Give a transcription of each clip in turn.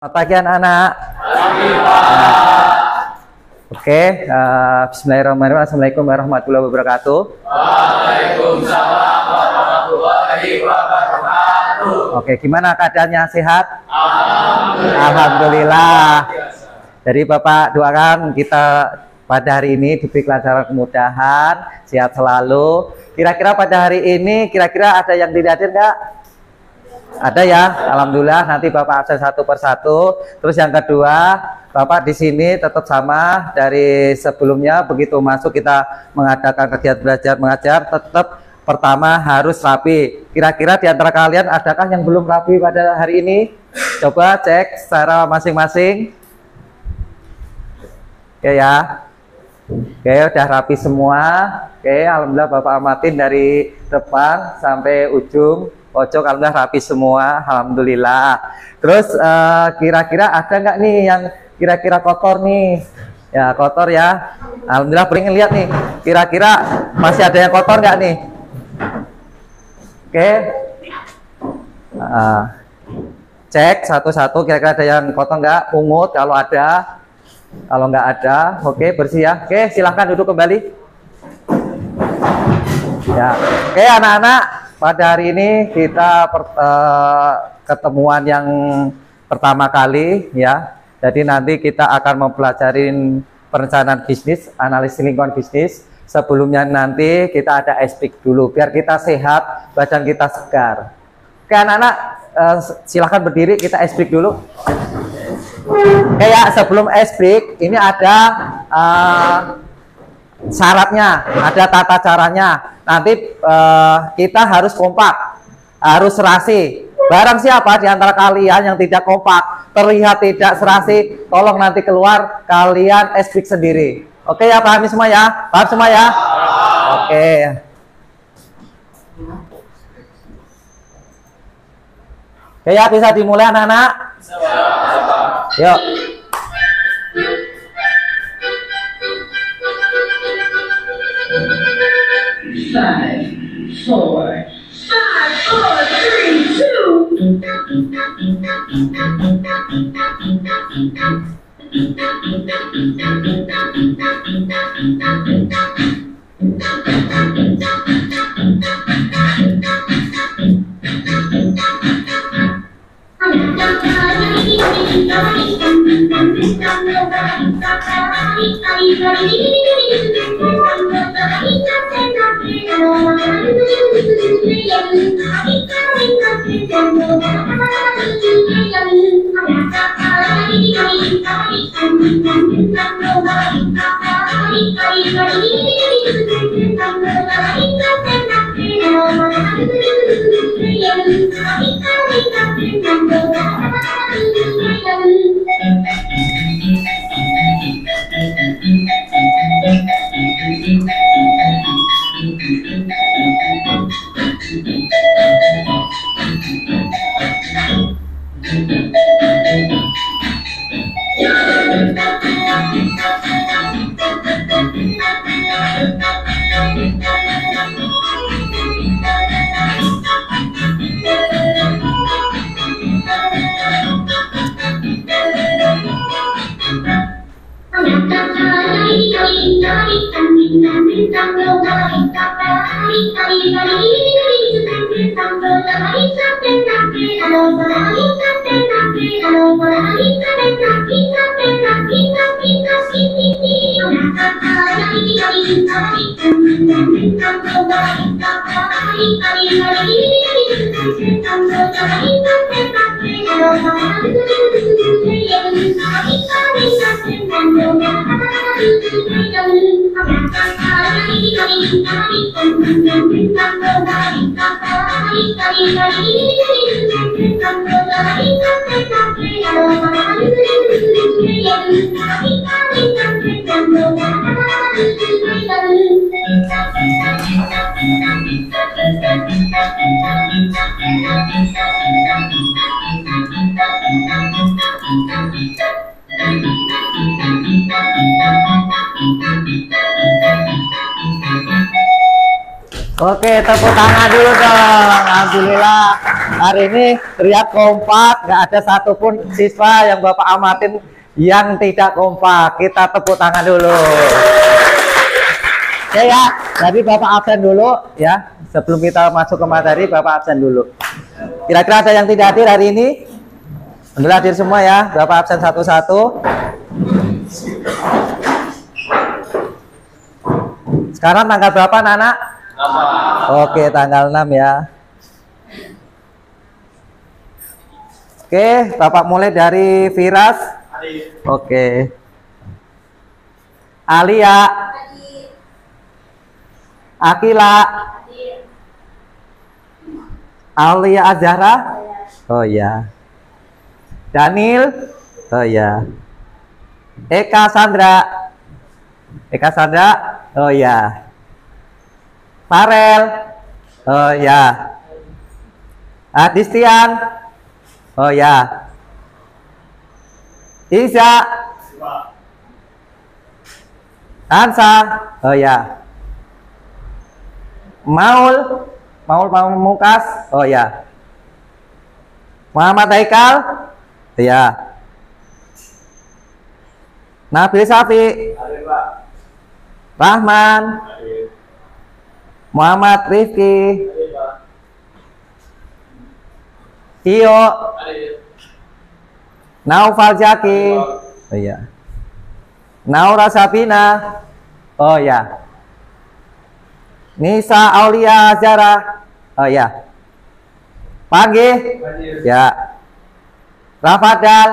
Selamat pagi anak-anak. Oke, bismillahirrahmanirrahim. Assalamualaikum warahmatullahi wabarakatuh. Waalaikumsalam warahmatullahi wabarakatuh. Oke, gimana keadaannya, sehat? Alhamdulillah. Alhamdulillah. Jadi Bapak doakan kita pada hari ini diberi kelancaran, kemudahan, sehat selalu. Kira-kira pada hari ini, kira-kira ada yang tidak hadir nggak? Ada ya, alhamdulillah. Nanti Bapak absen satu persatu. Terus yang kedua, Bapak di sini tetap sama dari sebelumnya. Begitu masuk kita mengadakan kegiatan belajar mengajar, tetap pertama harus rapi. Kira-kira di antara kalian adakah yang belum rapi pada hari ini? Coba cek secara masing-masing. Oke ya. Oke, udah rapi semua. Oke, alhamdulillah Bapak amatin dari depan sampai ujung pojok, alhamdulillah rapi semua, alhamdulillah. Terus kira-kira ada nggak nih yang kira-kira kotor nih? Ya kotor ya, alhamdulillah. Pengen lihat nih, kira-kira masih ada yang kotor nggak nih? Oke, cek satu-satu, kira-kira ada yang kotor nggak? Pungut kalau ada, kalau nggak ada, oke bersih ya. Oke, silahkan duduk kembali. Ya, oke anak-anak. Pada hari ini kita ketemuan yang pertama kali ya. Jadi nanti kita akan mempelajari perencanaan bisnis, analisis lingkungan bisnis. Sebelumnya nanti kita ada speak dulu biar kita sehat, badan kita segar. Oke anak-anak, silahkan berdiri, kita speak dulu. Kayak sebelum speak ini ada syaratnya, ada tata caranya. Nanti kita harus kompak, harus serasi. Barang siapa di antara kalian yang tidak kompak, terlihat tidak serasi, tolong nanti keluar, kalian speak sendiri. Oke ya, pahami semua ya? Paham semua ya? Oke. Oke ya, bisa dimulai anak-anak? Yuk. 5, 4, Oke, tepuk tangan dulu dong. Alhamdulillah. Hari ini terlihat kompak, nggak ada satupun siswa yang Bapak amatin yang tidak kompak. Kita tepuk tangan dulu. Oke ya, jadi Bapak absen dulu ya. Sebelum kita masuk ke materi, Bapak absen dulu. Kira-kira ada yang tidak hadir hari ini? Alhamdulillah hadir semua ya. Bapak absen satu-satu. Sekarang tanggal berapa anak-anak? Oke, tanggal 6 ya. Oke, Bapak mulai dari Firas. Oke. Alia. Akila. Alia Azhara. Oh ya. Daniel. Oh ya. Eka Sandra. Eka Sandra. Oh ya. Farel. Oh ya. Adistian. Oh ya. Isa. Ansa. Oh ya. Maul Mukas. Oh ya. Muhammad Haikal. Ya. Nabil Safi. Rahman. Muhammad Rifki. Tio. Naufal Jaki. Oh ya. Naura Sabina. Oh ya. Nisa Aulia Azhara. Oh ya. Pagi. Ya. Rafadal.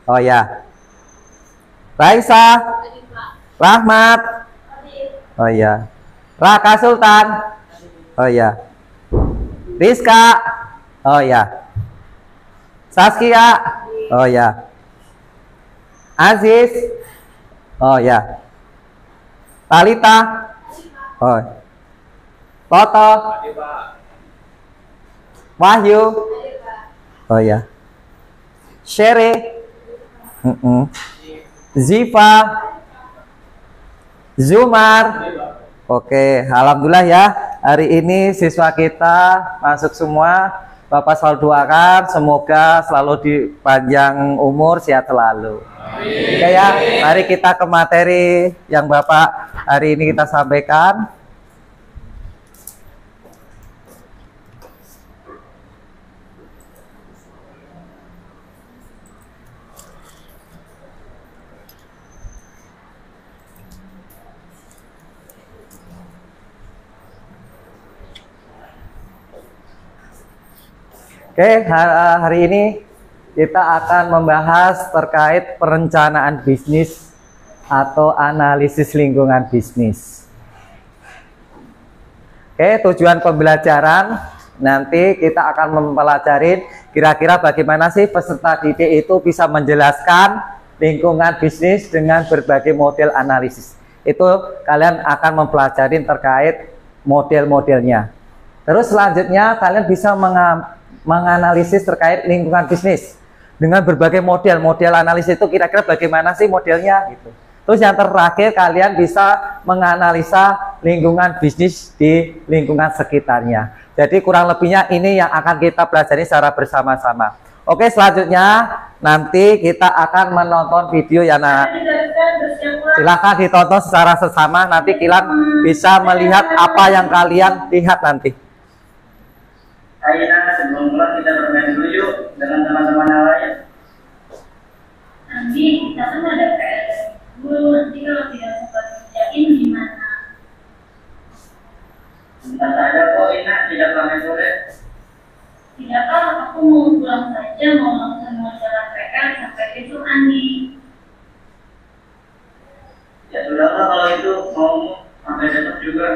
Oh ya. Raisa. Rahmat. Oh ya. Raka Sultan. Oh ya. Rizka. Oh ya. Saskia. Oh ya. Aziz. Oh ya. Talita. Oh. Toto. Wahyu. Oh ya. Shere. Ziva. Zumar. Oke, alhamdulillah ya. Hari ini siswa kita masuk semua. Bapak selalu doakan semoga selalu dipanjang umur, sehat selalu. Oke ya, mari kita ke materi yang Bapak hari ini kita sampaikan. Oke, hari ini kita akan membahas terkait perencanaan bisnis atau analisis lingkungan bisnis. Oke, tujuan pembelajaran nanti kita akan mempelajari kira-kira bagaimana sih peserta didik itu bisa menjelaskan lingkungan bisnis dengan berbagai model analisis. Itu kalian akan mempelajari terkait model-modelnya. Terus selanjutnya kalian bisa menganalisis terkait lingkungan bisnis dengan berbagai model analisis itu kira-kira bagaimana sih modelnya gitu. Terus yang terakhir kalian bisa menganalisa lingkungan bisnis di lingkungan sekitarnya. Jadi kurang lebihnya ini yang akan kita pelajari secara bersama-sama. Oke, selanjutnya nanti kita akan menonton video ya nak. Silahkan ditonton secara sesama, nanti kalian bisa melihat apa yang kalian lihat nanti. Aina, sebelum mulai kita bermain dulu yuk dengan teman-teman yang lain. Nanti kita kan ada PR dulu, nanti kalau tidak sempat kerjain gimana? Sebentar saja kok Ina, tidak main sore. Tidak kan, aku mau pulang saja, mau langsung jalan PR sampai besok Andi. Ya sudahlah kalau itu mau sampai besok juga.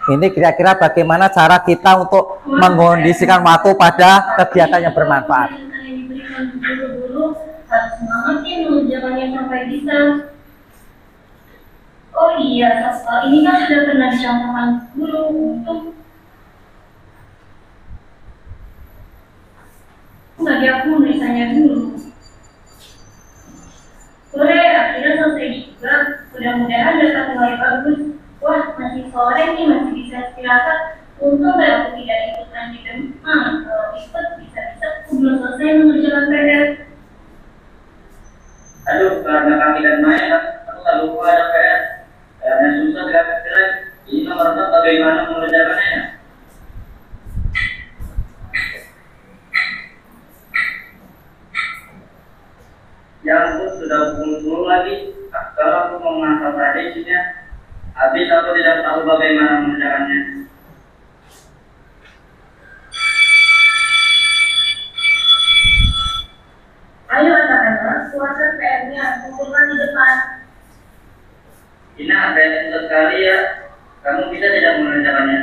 Ini kira-kira bagaimana cara kita untuk mengkondisikan waktu pada kegiatan yang bermanfaat. Yang diberikan dulu harus semangatin mengerjakannya sampai bisa. Oh iya, soal ini kan sudah pernah dicontohkan dulu untuk bagi aku nulisannya dulu. Sore akhirnya selesai juga. Mudah-mudahan dapat nilai bagus. Wah, masih sore nih masih bisa istirahat. Untung gak aku tidak ikutan di depan. Kalau ikut bisa-bisa aku belum selesai mengerjakan PR. Aduh, karena kami dan Maya, aku tak lupa ada PR. Karena susah kira-kira. Ini nomor 4 bagaimana mengerjakannya? Ya ampun, sudah pukul 10 lagi. Kalau aku mau mengantar tadi isinya, habis aku tidak tahu bagaimana mengerjakannya. Ayo anak-anak, keluarkan PR-nya, kumpulkan di depan. Ina, ada yang susah sekali ya. Kamu bisa tidak mengerjakannya?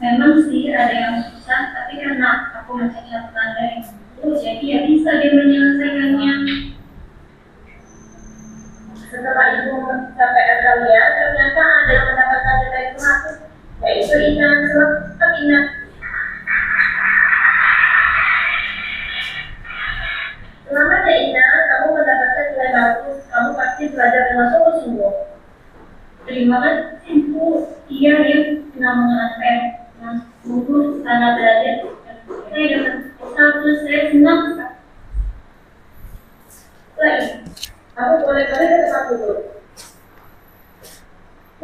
Memang sih ada yang susah, tapi karena aku masih catatan dari dulu, jadi ya bisa dia menyelesaikannya. Setelah ibu memeriksa PR kalian, ternyata ada yang mendapatkan nilai 100, yaitu Ina. Selamat Ina. Selamat ya Ina, kamu mendapatkan nilai bagus. Kamu pasti belajar dengan sungguh-sungguh. Terima kasih Bu. Iya dia pernah mengenal sungguh karena belajar. Saya dapat satu, saya senang sekali. Baik, aku boleh balik ke tempat dulu.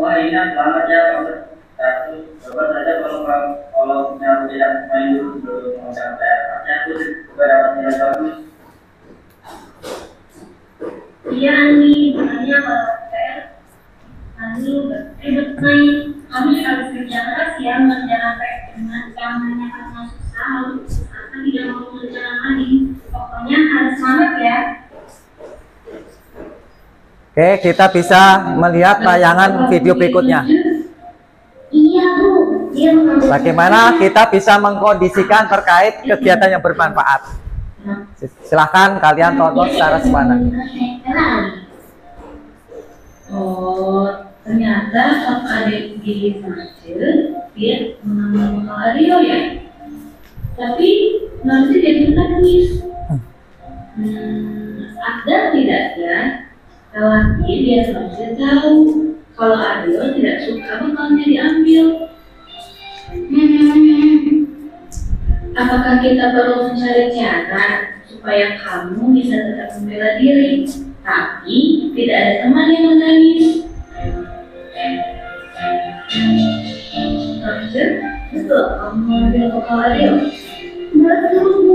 Wah Ina, selamat ya. Satu, coba saja kalau aku tidak main dulu sebelum mengerjakan PR. Pasti aku juga dapat nilai bagus. Iya Ani, makanya kalau PR Ani ribet main. Kamu harus kerja keras ya mengerjakan PR dengan hanya karena susah, lalu usahakan tidak mau mengerjakan lagi. Pokoknya harus semangat ya. Oke, kita bisa melihat tayangan video berikutnya. Iya Bu, dia Bagaimana kita bisa mengkondisikan terkait kegiatan yang bermanfaat. Silahkan kalian tonton secara sepanjang. Oh, ternyata pas adik gigi hasil, dia mengambil Mario ya. Tapi nanti dia nangis. Ada tidaknya khawatir dia harusnya tahu kalau Aryo tidak suka bekalnya diambil. Apakah kita perlu mencari cara supaya kamu bisa tetap membela diri, tapi tidak ada teman yang menangis? Maksud, betul kamu mengambil bekal Aryo? Betul Bu.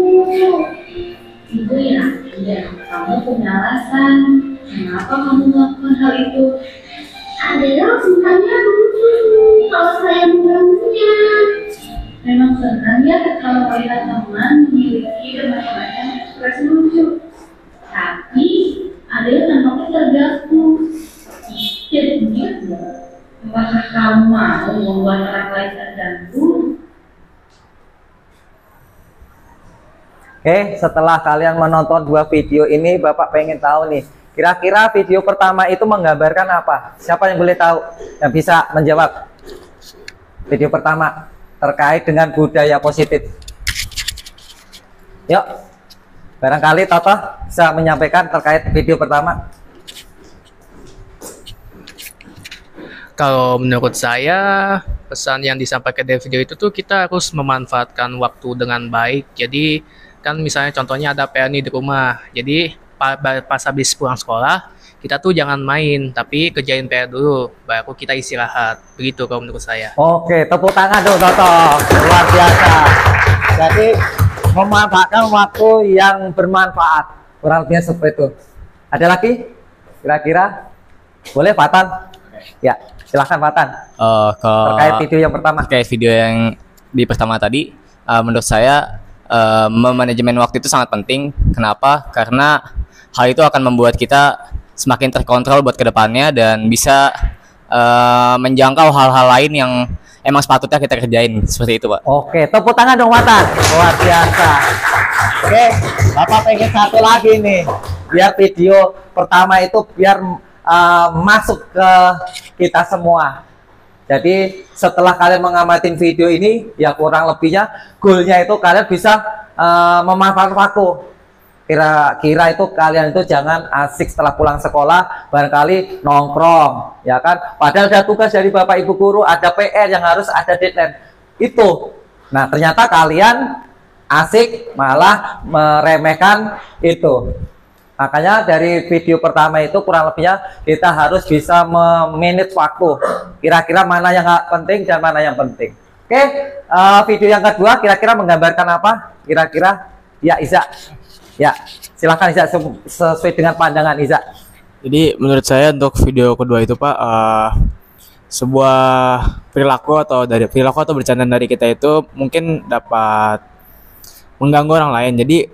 Ibu yakin kamu punya alasan kenapa kamu melakukan hal itu. Aryo bukannya lucu kalau saya mengganggunya. Memang senang ya kalau melihat teman memiliki bermacam-macam ekspresi lucu. Tapi ada yang nampaknya terganggu. Jadinya, apakah kamu mau membuat orang lain terganggu? Oke, setelah kalian menonton dua video ini, Bapak pengen tahu nih, kira-kira video pertama itu menggambarkan apa? Siapa yang boleh tahu? Yang bisa menjawab? Video pertama terkait dengan budaya positif. Yuk, barangkali Toto bisa menyampaikan terkait video pertama. Kalau menurut saya, pesan yang disampaikan dari video itu tuh kita harus memanfaatkan waktu dengan baik. Jadi kan misalnya contohnya ada PR nih di rumah. Jadi pas habis pulang sekolah, kita tuh jangan main, tapi kerjain PR dulu, baru kita istirahat. Begitu kalau menurut saya. Oke, tepuk tangan dong Toto. Luar biasa. Jadi memanfaatkan waktu yang bermanfaat. Kurang lebihnya seperti itu. Ada lagi? Kira-kira? Boleh Fatan? Ya, silahkan Fatan. Terkait video yang pertama. Terkait video yang di pertama tadi, menurut saya manajemen waktu itu sangat penting. Kenapa? Karena hal itu akan membuat kita semakin terkontrol buat kedepannya dan bisa menjangkau hal-hal lain yang emang sepatutnya kita kerjain, seperti itu Pak. Oke, tepuk tangan dong Fatan. Luar biasa. Oke, Bapak pengen satu lagi nih, biar video pertama itu biar masuk ke kita semua. Jadi setelah kalian mengamati video ini, ya kurang lebihnya goalnya itu kalian bisa memanfaatkan waktu. kira-kira itu kalian itu jangan asik setelah pulang sekolah barangkali nongkrong, ya kan? Padahal ada tugas dari Bapak Ibu guru, ada PR yang harus ada deadline itu. Nah, ternyata kalian asik malah meremehkan itu. Makanya dari video pertama itu kurang lebihnya kita harus bisa memanage waktu. Kira-kira mana yang nggak penting dan mana yang penting. Oke, video yang kedua kira-kira menggambarkan apa? Kira-kira ya Iza. Ya, silahkan Iza sesuai dengan pandangan Iza. Jadi menurut saya untuk video kedua itu Pak, sebuah perilaku atau bercandaan dari kita itu mungkin dapat mengganggu orang lain. Jadi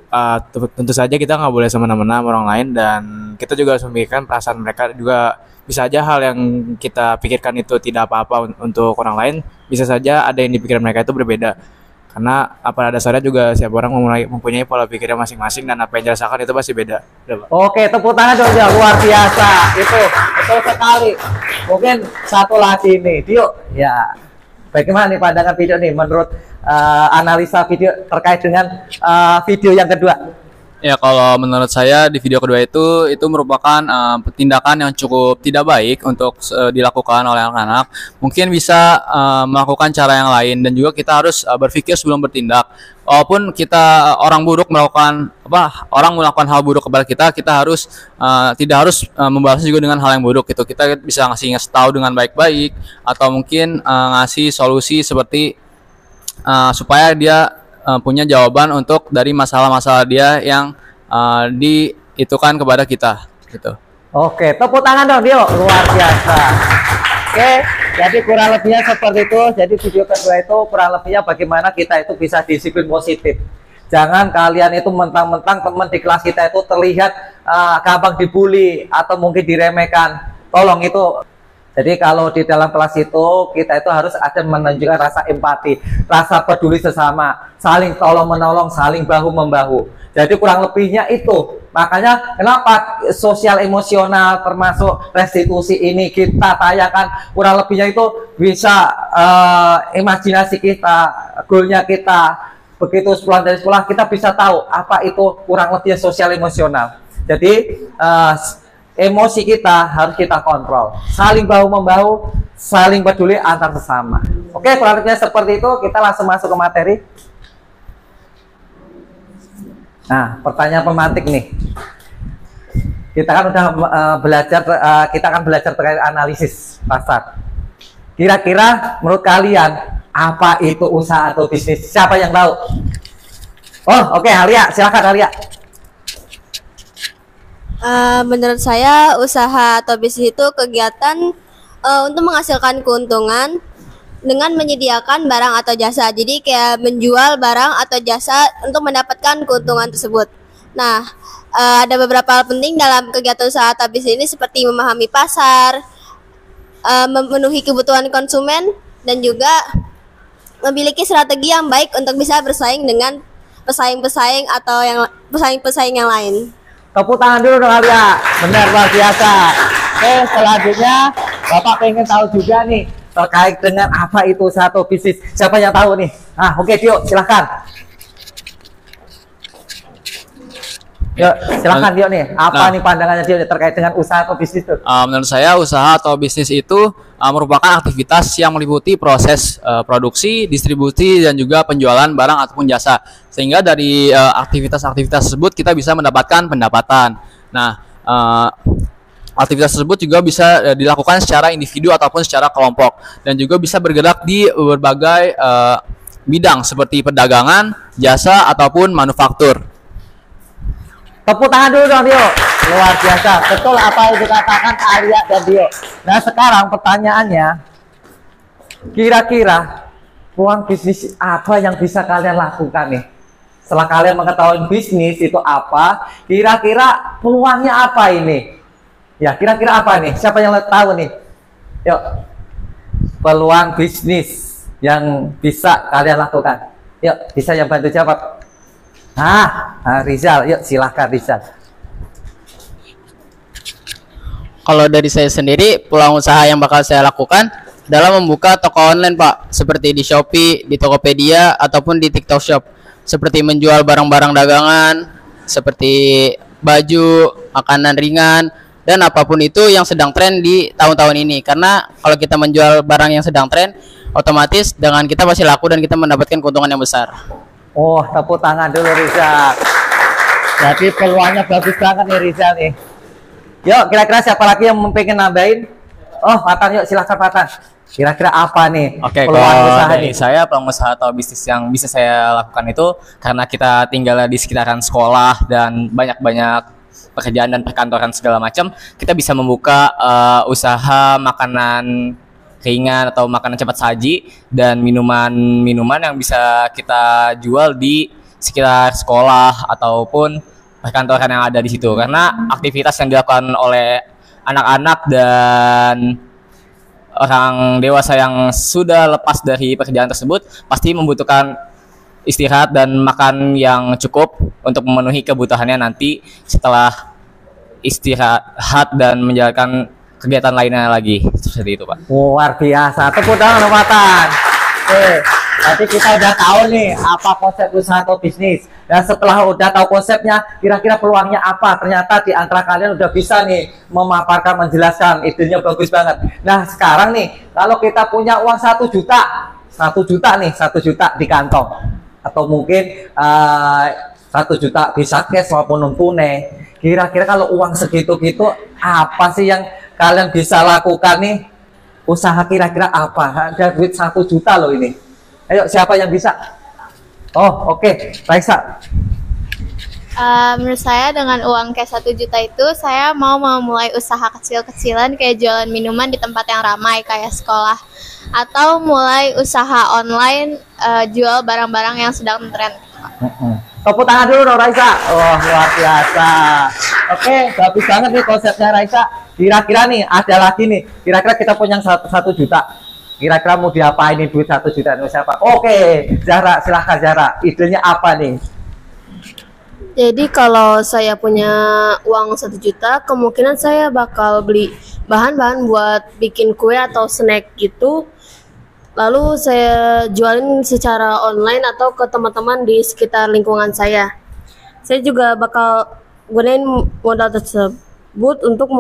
tentu saja kita nggak boleh semena-mena sama orang lain, dan kita juga harus memikirkan perasaan mereka juga. Bisa aja hal yang kita pikirkan itu tidak apa-apa untuk orang lain, bisa saja ada yang dipikirkan mereka itu berbeda. Karena pada dasarnya juga setiap orang mempunyai pola pikirnya masing-masing, dan apa yang dirasakan itu pasti beda. Oke, tepuk tangan dong ya, luar biasa. Itu betul sekali. Mungkin satu lagi nih, Dio. Ya, bagaimana nih pandangan video nih menurut analisa video terkait dengan video yang kedua? Ya, kalau menurut saya di video kedua itu merupakan tindakan yang cukup tidak baik untuk dilakukan oleh anak-anak. Mungkin bisa melakukan cara yang lain, dan juga kita harus berpikir sebelum bertindak. Walaupun kita orang melakukan hal buruk kepada kita, kita harus tidak harus membalas juga dengan hal yang buruk gitu. Kita bisa ngasih tahu dengan baik-baik, atau mungkin ngasih solusi seperti supaya dia punya jawaban untuk dari masalah-masalah dia yang diitukan kepada kita gitu. Oke, tepuk tangan dong Dio, luar biasa. Oke, jadi kurang lebihnya seperti itu. Jadi video kedua itu kurang lebihnya bagaimana kita itu bisa disiplin positif. Jangan kalian itu mentang-mentang teman di kelas kita itu terlihat gampang dibully atau mungkin diremehkan. Tolong itu. Jadi kalau di dalam kelas itu kita itu harus ada menunjukkan rasa empati, rasa peduli sesama, saling tolong menolong, saling bahu membahu. Jadi kurang lebihnya itu. Makanya kenapa sosial emosional termasuk restitusi ini kita tayangkan, kurang lebihnya itu bisa imajinasi kita, goalnya kita. Begitu pulang dari sekolah kita bisa tahu apa itu kurang lebihnya sosial emosional. Jadi emosi kita harus kita kontrol, saling bahu membahu, saling peduli antar sesama. Oke, kurang lebihnya seperti itu. Kita langsung masuk ke materi. Nah, pertanyaan pemantik nih. Kita kan udah kita akan belajar terkait analisis pasar. Kira-kira menurut kalian apa itu usaha atau bisnis? Siapa yang tahu? Oh, oke, Alia, silakan Alia. Menurut saya usaha atau bisnis itu kegiatan untuk menghasilkan keuntungan dengan menyediakan barang atau jasa. Jadi kayak menjual barang atau jasa untuk mendapatkan keuntungan tersebut. Nah, ada beberapa hal penting dalam kegiatan usaha atau bisnis ini seperti memahami pasar, memenuhi kebutuhan konsumen, dan juga memiliki strategi yang baik untuk bisa bersaing dengan pesaing-pesaing atau pesaing-pesaing yang lain. Tepuk tangan dulu dong Alia, benar luar biasa. Oke, selanjutnya Bapak pengen tahu juga nih terkait dengan apa itu usaha atau bisnis. Siapa yang tahu nih? Ah, oke Dio, silahkan. Yuk, silahkan Dio nih. Apa nih pandangannya Dio terkait dengan usaha atau bisnis itu? Menurut saya usaha atau bisnis itu merupakan aktivitas yang meliputi proses produksi, distribusi, dan juga penjualan barang ataupun jasa. Sehingga dari aktivitas-aktivitas tersebut kita bisa mendapatkan pendapatan. Nah, aktivitas tersebut juga bisa dilakukan secara individu ataupun secara kelompok, dan juga bisa bergerak di berbagai bidang seperti perdagangan, jasa, ataupun manufaktur. Tepuk tangan dulu dong Dio, luar biasa. Betul apa yang dikatakan Alia dan Dio. Nah, sekarang pertanyaannya, kira-kira peluang bisnis apa yang bisa kalian lakukan nih? Setelah kalian mengetahui bisnis itu apa, kira-kira peluangnya apa ini? Ya, kira-kira apa nih? Siapa yang tahu nih? Yuk, peluang bisnis yang bisa kalian lakukan. Yuk, bisa yang bantu jawab. Rizal, yuk silahkan Rizal. Kalau dari saya sendiri, peluang usaha yang bakal saya lakukan adalah membuka toko online Pak, seperti di Shopee, di Tokopedia, ataupun di TikTok Shop. Seperti menjual barang-barang dagangan, seperti baju, makanan ringan, dan apapun itu yang sedang tren di tahun-tahun ini. Karena kalau kita menjual barang yang sedang tren, otomatis dengan kita pasti laku dan kita mendapatkan keuntungan yang besar. Oh, tepuk tangan dulu Rizal. Jadi peluangnya bagus banget nih Rizal nih. Yuk, kira-kira siapa lagi yang pengen nambahin? Oh, Fatan, yuk silakan Fatan. Kira-kira apa nih Oke, peluang kalau usaha dari nih? saya peluang usaha atau bisnis yang bisa saya lakukan itu karena kita tinggal di sekitaran sekolah dan banyak-banyak pekerjaan dan perkantoran segala macam, kita bisa membuka usaha makanan ringan atau makanan cepat saji dan minuman-minuman yang bisa kita jual di sekitar sekolah ataupun perkantoran yang ada di situ. Karena aktivitas yang dilakukan oleh anak-anak dan orang dewasa yang sudah lepas dari pekerjaan tersebut pasti membutuhkan istirahat dan makan yang cukup untuk memenuhi kebutuhannya nanti setelah istirahat dan menjalankan kegiatan lainnya lagi. Seperti itu, Pak. Luar biasa. Tepuk tangan Fatan. Oke, nanti kita udah tahu nih apa konsep usaha atau bisnis. Dan setelah udah tahu konsepnya, kira-kira peluangnya apa? Ternyata di antara kalian udah bisa nih memaparkan, menjelaskan, idenya bagus banget. Nah, sekarang nih, kalau kita punya uang 1 juta, 1 juta nih, 1 juta di kantong. Atau mungkin 1 juta bisa cash maupun non tunai. Kira-kira kalau uang segitu-gitu, apa sih yang kalian bisa lakukan nih? Usaha kira-kira apa? Ada duit 1 juta loh ini. Ayo, siapa yang bisa? Oh, oke. Raisa. Menurut saya dengan uang kayak 1 juta itu saya mau memulai usaha kecil-kecilan kayak jualan minuman di tempat yang ramai kayak sekolah, atau mulai usaha online jual barang-barang yang sedang tren. Tepuk tangan dulu dong Raisa. Oh, luar biasa. Oke, bagus banget nih konsepnya Raisa. Kira-kira nih ada lagi nih. Kira-kira kita punya 1 juta. Kira-kira mau diapain nih duit 1 juta itu siapa? Oke, Zara, silahkan Zara. Idenya apa nih? Jadi kalau saya punya uang 1 juta, kemungkinan saya bakal beli bahan-bahan buat bikin kue atau snack gitu. Lalu saya jualin secara online atau ke teman-teman di sekitar lingkungan saya. Saya juga bakal gunain modal tersebut untuk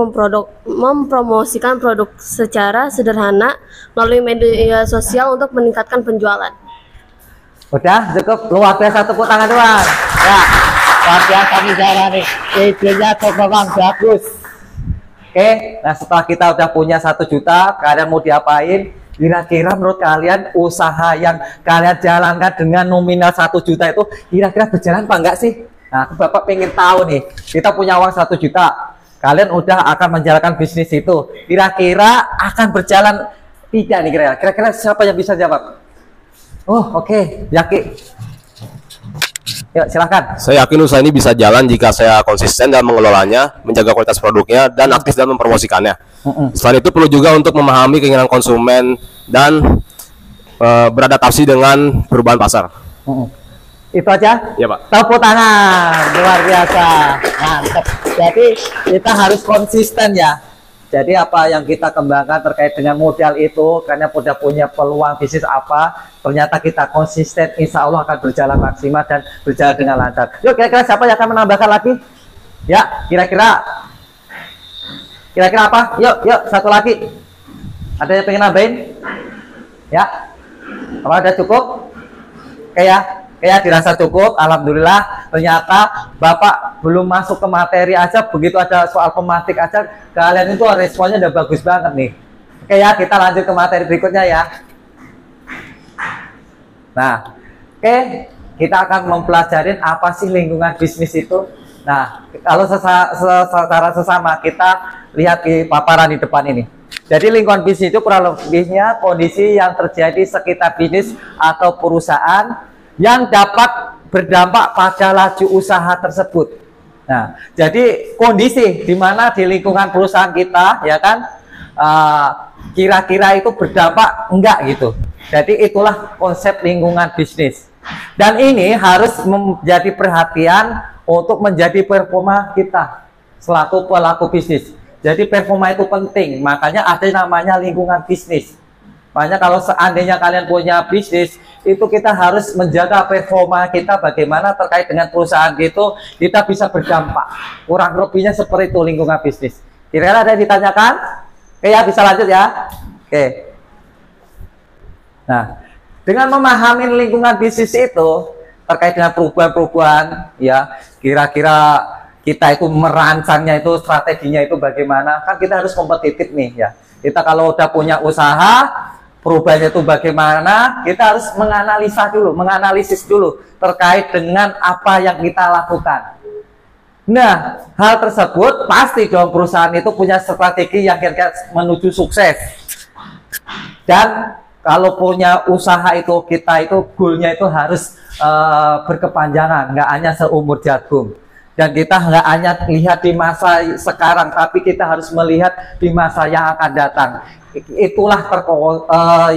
mempromosikan produk secara sederhana melalui media sosial untuk meningkatkan penjualan. Udah cukup, luar biasa, tepuk tangan doang. Ya, luar biasa nih Zara nih. Idenya memang bagus. Oke, nah setelah kita udah punya 1 juta, kalian mau diapain? Kira-kira menurut kalian usaha yang kalian jalankan dengan nominal 1 juta itu kira-kira berjalan apa enggak sih? Nah, Bapak pengen tahu nih, kita punya uang 1 juta, kalian udah akan menjalankan bisnis itu, kira-kira akan berjalan tidak nih kira-kira? Kira-kira siapa yang bisa jawab? Oh, oke, yakin. Yuk, silakan. Saya yakin usaha ini bisa jalan jika saya konsisten dalam mengelolanya, menjaga kualitas produknya, dan aktif dalam mempromosikannya. Selain itu perlu juga untuk memahami keinginan konsumen dan beradaptasi dengan perubahan pasar. Itu aja? Ya, Pak. Tepuk tangan, luar biasa. Mantap. Jadi kita harus konsisten ya. Jadi apa yang kita kembangkan terkait dengan modal itu, karena udah punya peluang bisnis apa, ternyata kita konsisten, insya Allah akan berjalan maksimal dan berjalan dengan lancar. Yuk, kira-kira siapa yang akan menambahkan lagi? Ya, kira-kira apa? Yuk, satu lagi. Ada yang pengen nambahin? Ya, apa udah cukup? Kayak dirasa cukup. Alhamdulillah, ternyata Bapak belum masuk ke materi aja, begitu ada soal pematik aja, kalian itu responnya udah bagus banget nih. Oke ya, kita lanjut ke materi berikutnya ya. Nah, oke, kita akan mempelajari apa sih lingkungan bisnis itu. Nah, kalau secara sesama kita lihat di paparan di depan ini. Jadi lingkungan bisnis itu kurang lebihnya kondisi yang terjadi sekitar bisnis atau perusahaan yang dapat berdampak pada laju usaha tersebut. Nah, jadi kondisi di mana di lingkungan perusahaan kita, ya kan, kira-kira itu berdampak enggak gitu. Jadi itulah konsep lingkungan bisnis. Dan ini harus menjadi perhatian untuk menjadi performa kita selaku pelaku bisnis. Jadi performa itu penting, makanya ada namanya lingkungan bisnis. Makanya kalau seandainya kalian punya bisnis, itu kita harus menjaga performa kita bagaimana terkait dengan perusahaan gitu, kita bisa berdampak. Kurang lebihnya seperti itu lingkungan bisnis. Kira-kira ada yang ditanyakan? Oke ya, bisa lanjut ya. Oke. Nah, dengan memahami lingkungan bisnis itu terkait dengan perubahan-perubahan, ya, kira-kira kita itu merancangnya itu strateginya itu bagaimana? Kan kita harus kompetitif nih ya. Kita kalau udah punya usaha, perubahannya itu bagaimana? Kita harus menganalisis dulu terkait dengan apa yang kita lakukan. Nah, hal tersebut pasti dong perusahaan itu punya strategi yang kira-kira menuju sukses. Dan kalau punya usaha itu, kita itu goalnya itu harus berkepanjangan, nggak hanya seumur jagung. Dan kita nggak hanya lihat di masa sekarang, tapi kita harus melihat di masa yang akan datang. Itulah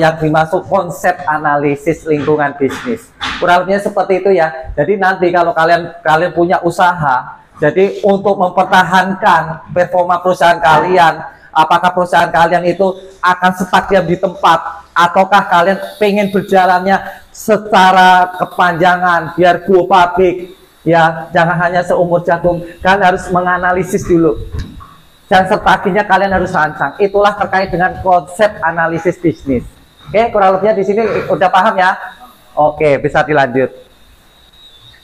yang dimaksud konsep analisis lingkungan bisnis. Kurang lebihnya seperti itu ya. Jadi nanti kalau kalian punya usaha, jadi untuk mempertahankan performa perusahaan kalian, apakah perusahaan kalian itu akan stuck diam di tempat, ataukah kalian pengen berjalannya secara kepanjangan biar go public, ya jangan hanya seumur jagung. Kalian harus menganalisis dulu dan strateginya kalian harus rancang. Itulah terkait dengan konsep analisis bisnis. Oke, kurang lebihnya di sini udah paham ya? Oke, bisa dilanjut.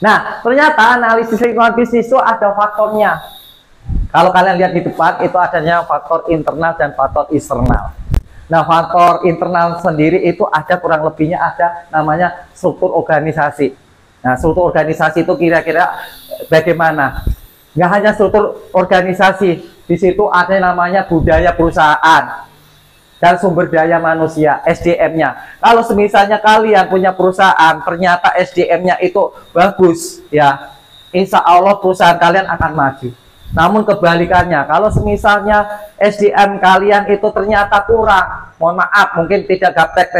Nah, ternyata analisis lingkungan bisnis itu ada faktornya. Kalau kalian lihat di depan, itu adanya faktor internal dan faktor eksternal. Nah, faktor internal sendiri itu ada kurang lebihnya ada namanya struktur organisasi. Nah, struktur organisasi itu kira-kira bagaimana? Nggak hanya struktur organisasi, di situ ada namanya budaya perusahaan dan sumber daya manusia, SDM-nya. Kalau semisalnya kalian punya perusahaan, ternyata SDM-nya itu bagus, ya, insya Allah perusahaan kalian akan maju. Namun kebalikannya, kalau semisalnya SDM kalian itu ternyata kurang, mohon maaf, mungkin tidak gaptek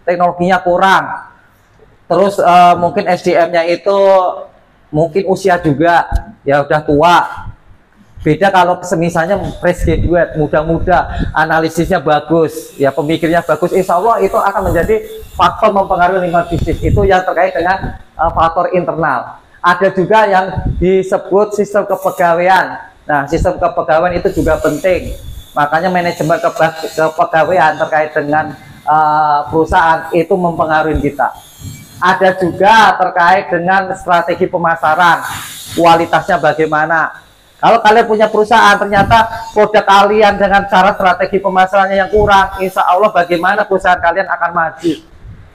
teknologinya kurang, terus mungkin SDM-nya itu mungkin usia juga, ya udah tua. Beda kalau semisalnya fresh graduate, muda-muda, analisisnya bagus, ya pemikirnya bagus, insya Allah itu akan menjadi faktor mempengaruhi lingkungan bisnis. Itu yang terkait dengan faktor internal. Ada juga yang disebut sistem kepegawaian. Nah, sistem kepegawaian itu juga penting. Makanya manajemen kepegawaian terkait dengan perusahaan itu mempengaruhi kita. Ada juga terkait dengan strategi pemasaran, kualitasnya bagaimana. Kalau kalian punya perusahaan, ternyata produk kalian dengan cara strategi pemasarannya yang kurang, insya Allah bagaimana perusahaan kalian akan maju.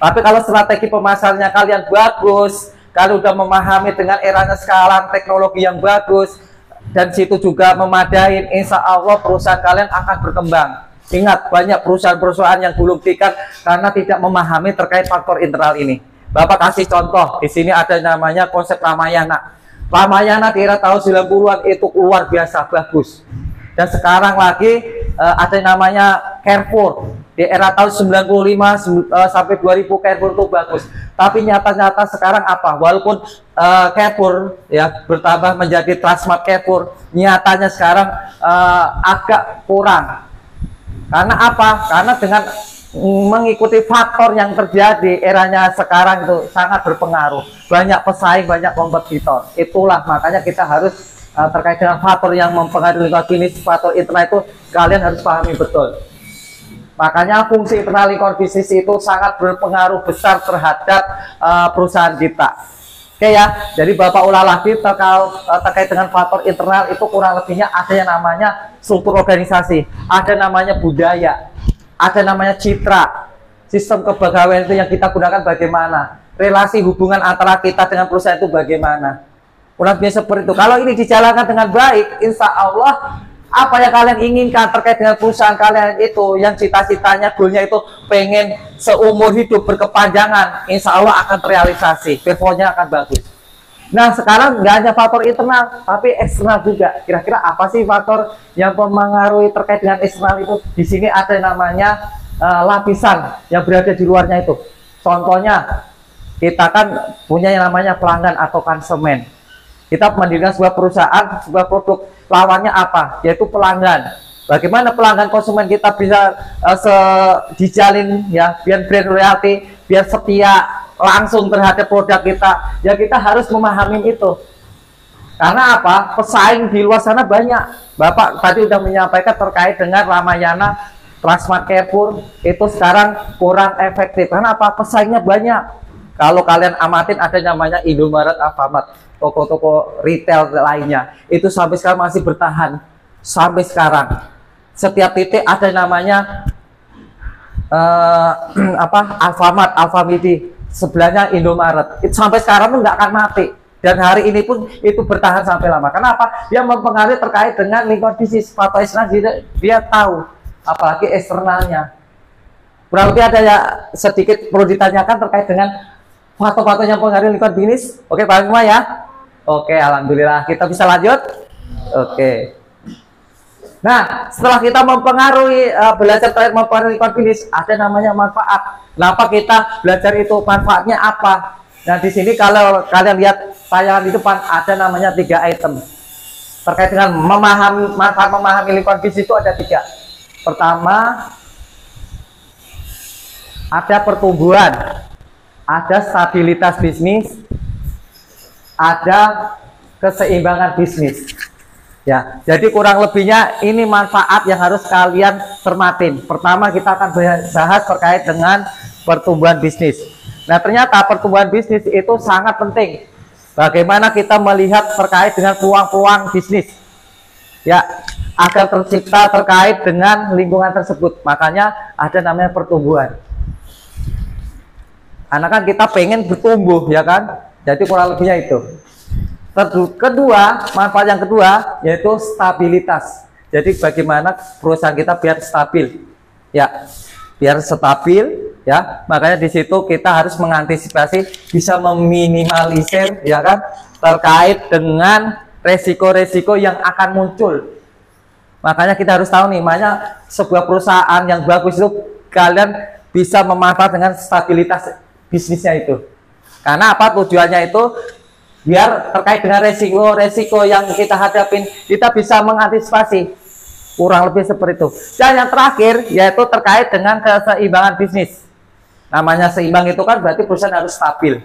Tapi kalau strategi pemasarannya kalian bagus, kalian sudah memahami dengan eranya sekarang teknologi yang bagus, dan situ juga memadai, insya Allah perusahaan kalian akan berkembang. Ingat, banyak perusahaan-perusahaan yang gulung tikar karena tidak memahami terkait faktor internal ini. Bapak kasih contoh, di sini ada namanya konsep Ramayana. Ramayana di era tahun 90-an itu luar biasa bagus. Dan sekarang lagi ada yang namanya Carrefour. Di era tahun 95 sampai 2000 Carrefour itu bagus. Tapi nyata-nyata sekarang apa? Walaupun Carrefour ya bertambah menjadi Transmart Carrefour, nyatanya sekarang agak kurang. Karena apa? Karena dengan mengikuti faktor yang terjadi eranya sekarang itu sangat berpengaruh, banyak pesaing, banyak kompetitor. Itulah makanya kita harus terkait dengan faktor yang mempengaruhi lingkungan bisnis, faktor internal itu kalian harus pahami betul. Makanya fungsi internal lingkungan bisnis itu sangat berpengaruh besar terhadap perusahaan kita. Oke ya, jadi Bapak ulang lagi terkait dengan faktor internal itu kurang lebihnya ada yang namanya struktur organisasi, ada namanya budaya, ada namanya citra. Sistem kepegawaian itu yang kita gunakan bagaimana, relasi hubungan antara kita dengan perusahaan itu bagaimana. Kurang lebih seperti itu. Kalau ini dijalankan dengan baik, insya Allah apa yang kalian inginkan terkait dengan perusahaan kalian itu, yang cita-citanya, goalnya itu pengen seumur hidup berkepanjangan, insya Allah akan terrealisasi, performanya akan bagus. Nah, sekarang nggak hanya faktor internal, tapi eksternal juga. Kira-kira apa sih faktor yang mempengaruhi terkait dengan eksternal itu? Di sini ada yang namanya lapisan yang berada di luarnya itu. Contohnya, kita kan punya yang namanya pelanggan atau konsumen. Kita mendirikan sebuah perusahaan, sebuah produk, lawannya apa? Yaitu pelanggan. Bagaimana pelanggan konsumen kita bisa dijalin ya, biar brand loyalty, biar setia langsung terhadap produk kita. Ya kita harus memahami itu. Karena apa? Pesaing di luar sana banyak. Bapak tadi sudah menyampaikan terkait dengan Ramayana, Transmart, Carrefour itu sekarang kurang efektif. Karena apa? Pesaingnya banyak. Kalau kalian amatin ada namanya Indomaret, Alfamart, toko-toko retail lainnya. Itu sampai sekarang masih bertahan. Sampai sekarang. Setiap titik ada namanya Alfamart, Alfamidi. Sebelahnya Indomaret. Itu sampai sekarang pun nggak akan mati. Dan hari ini pun itu bertahan sampai lama. Kenapa? Dia mempengaruhi terkait dengan lingkungan bisnis. Faktor eksternal dia tahu. Apalagi eksternalnya. Berarti ada ya sedikit perlu ditanyakan terkait dengan faktor-faktor yang mempengaruhi lingkungan bisnis. Oke, Pak semua ya. Oke, alhamdulillah. Kita bisa lanjut. Oke. Nah, setelah kita mempengaruhi belajar terkait mempengaruhi lingkungan bisnis, ada namanya manfaat. Kenapa kita belajar itu? Manfaatnya apa? Nah, di sini kalau kalian lihat tayangan itu ada namanya 3 item. Terkait dengan manfaat memahami lingkungan bisnis itu ada 3. Pertama, ada pertumbuhan, ada stabilitas bisnis, ada keseimbangan bisnis. Ya, jadi kurang lebihnya ini manfaat yang harus kalian cermatin. Pertama kita akan bahas terkait dengan pertumbuhan bisnis. Nah, ternyata pertumbuhan bisnis itu sangat penting. Bagaimana kita melihat terkait dengan peluang-peluang bisnis. Ya, agar tercipta terkait dengan lingkungan tersebut. Makanya ada namanya pertumbuhan. Karena kan kita pengen bertumbuh, ya kan? Jadi kurang lebihnya itu. Kedua, manfaat yang kedua yaitu stabilitas. Jadi bagaimana perusahaan kita biar stabil, ya, biar stabil, ya. Makanya di situ kita harus mengantisipasi, bisa meminimalisir, ya kan, terkait dengan resiko-resiko yang akan muncul. Makanya kita harus tahu nih, makanya sebuah perusahaan yang bagus itu kalian bisa memanfaatkan dengan stabilitas bisnisnya itu. Karena apa tujuannya itu? Biar terkait dengan resiko-resiko yang kita hadapin, kita bisa mengantisipasi. Kurang lebih seperti itu. Dan yang terakhir yaitu terkait dengan keseimbangan bisnis. Namanya seimbang itu kan berarti perusahaan harus stabil.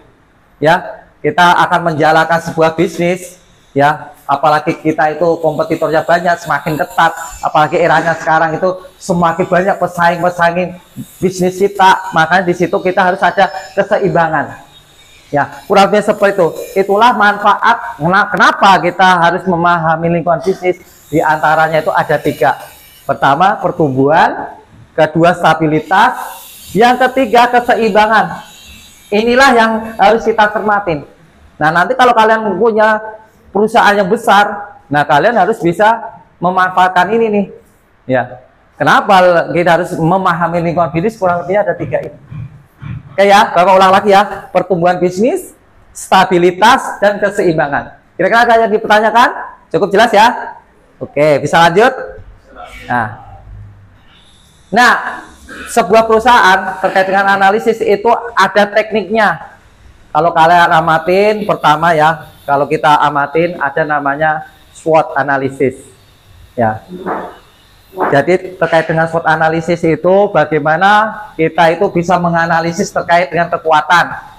Ya, kita akan menjalankan sebuah bisnis, ya, apalagi kita itu kompetitornya banyak, semakin ketat, apalagi eranya sekarang itu semakin banyak pesaing bisnis kita, makanya di situ kita harus ada keseimbangan. Ya, kurang lebih seperti itu. Itulah manfaat kenapa kita harus memahami lingkungan bisnis. Di antaranya itu ada 3. Pertama, pertumbuhan. Kedua, stabilitas. Yang ketiga, keseimbangan. Inilah yang harus kita cermatin. Nah, nanti kalau kalian punya perusahaan yang besar, nah kalian harus bisa memanfaatkan ini nih. Ya, kenapa kita harus memahami lingkungan bisnis? Kurang lebihnya ada 3 ini. Oke ya, Bapak ulang lagi ya. Pertumbuhan bisnis, stabilitas, dan keseimbangan. Kira-kira ada yang dipertanyakan? Cukup jelas ya? Oke, bisa lanjut? Nah, sebuah perusahaan terkait dengan analisis itu ada tekniknya. Kalau kalian amatin, pertama ya, kalau kita amatin ada namanya SWOT analisis. Ya. Jadi terkait dengan SWOT analisis itu bagaimana kita itu bisa menganalisis terkait dengan kekuatan.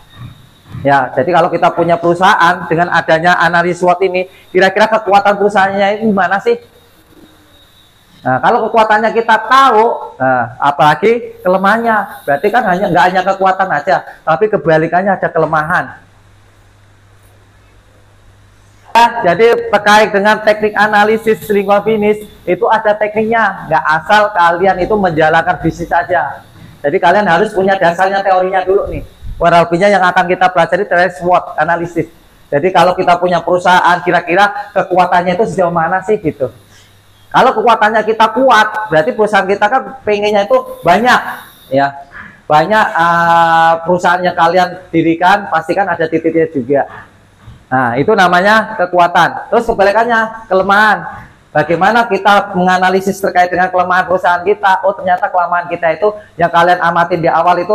Ya, jadi kalau kita punya perusahaan dengan adanya analisis SWOT ini, kira-kira kekuatan perusahaannya ini gimana sih? Nah, kalau kekuatannya kita tahu, nah, apalagi kelemahannya, berarti kan nggak hanya kekuatan aja, tapi kebalikannya ada kelemahan. Jadi terkait dengan teknik analisis lingkungan bisnis itu ada tekniknya, nggak asal kalian itu menjalankan bisnis saja. Jadi kalian harus punya dasarnya, teorinya dulu nih. Kurang lebihnya yang akan kita pelajari terkait SWOT analisis. Jadi kalau kita punya perusahaan, kira-kira kekuatannya itu sejauh mana sih gitu. Kalau kekuatannya kita kuat, berarti perusahaan kita kan pengennya itu banyak, ya, banyak perusahaan yang kalian dirikan, pastikan ada titiknya juga. Nah, itu namanya kekuatan. Terus kebalikannya, kelemahan. Bagaimana kita menganalisis terkait dengan kelemahan perusahaan kita? Oh, ternyata kelemahan kita itu yang kalian amatin di awal itu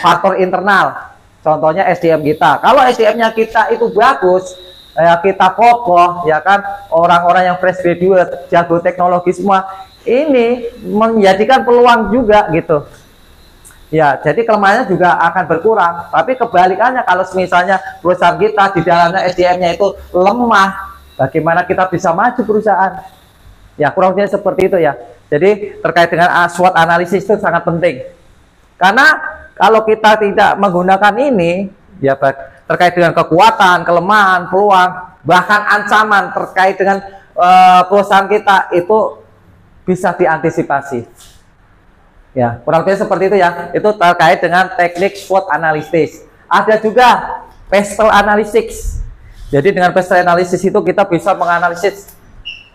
faktor internal. Contohnya SDM kita. Kalau SDM-nya kita itu bagus, ya kita kokoh, ya kan, orang-orang yang fresh graduate, jago teknologi semua, ini menjadikan peluang juga gitu. Ya, jadi kelemahannya juga akan berkurang. Tapi kebalikannya, kalau misalnya perusahaan kita di dalamnya SDM-nya itu lemah, bagaimana kita bisa maju perusahaan? Ya, kurang lebih seperti itu ya. Jadi terkait dengan SWOT analisis itu sangat penting. Karena kalau kita tidak menggunakan ini, ya terkait dengan kekuatan, kelemahan, peluang, bahkan ancaman terkait dengan perusahaan kita itu bisa diantisipasi. Ya, kurang lebih seperti itu ya. Itu terkait dengan teknik SWOT analysis. Ada juga pestle analysis. Jadi dengan pestle analysis itu kita bisa menganalisis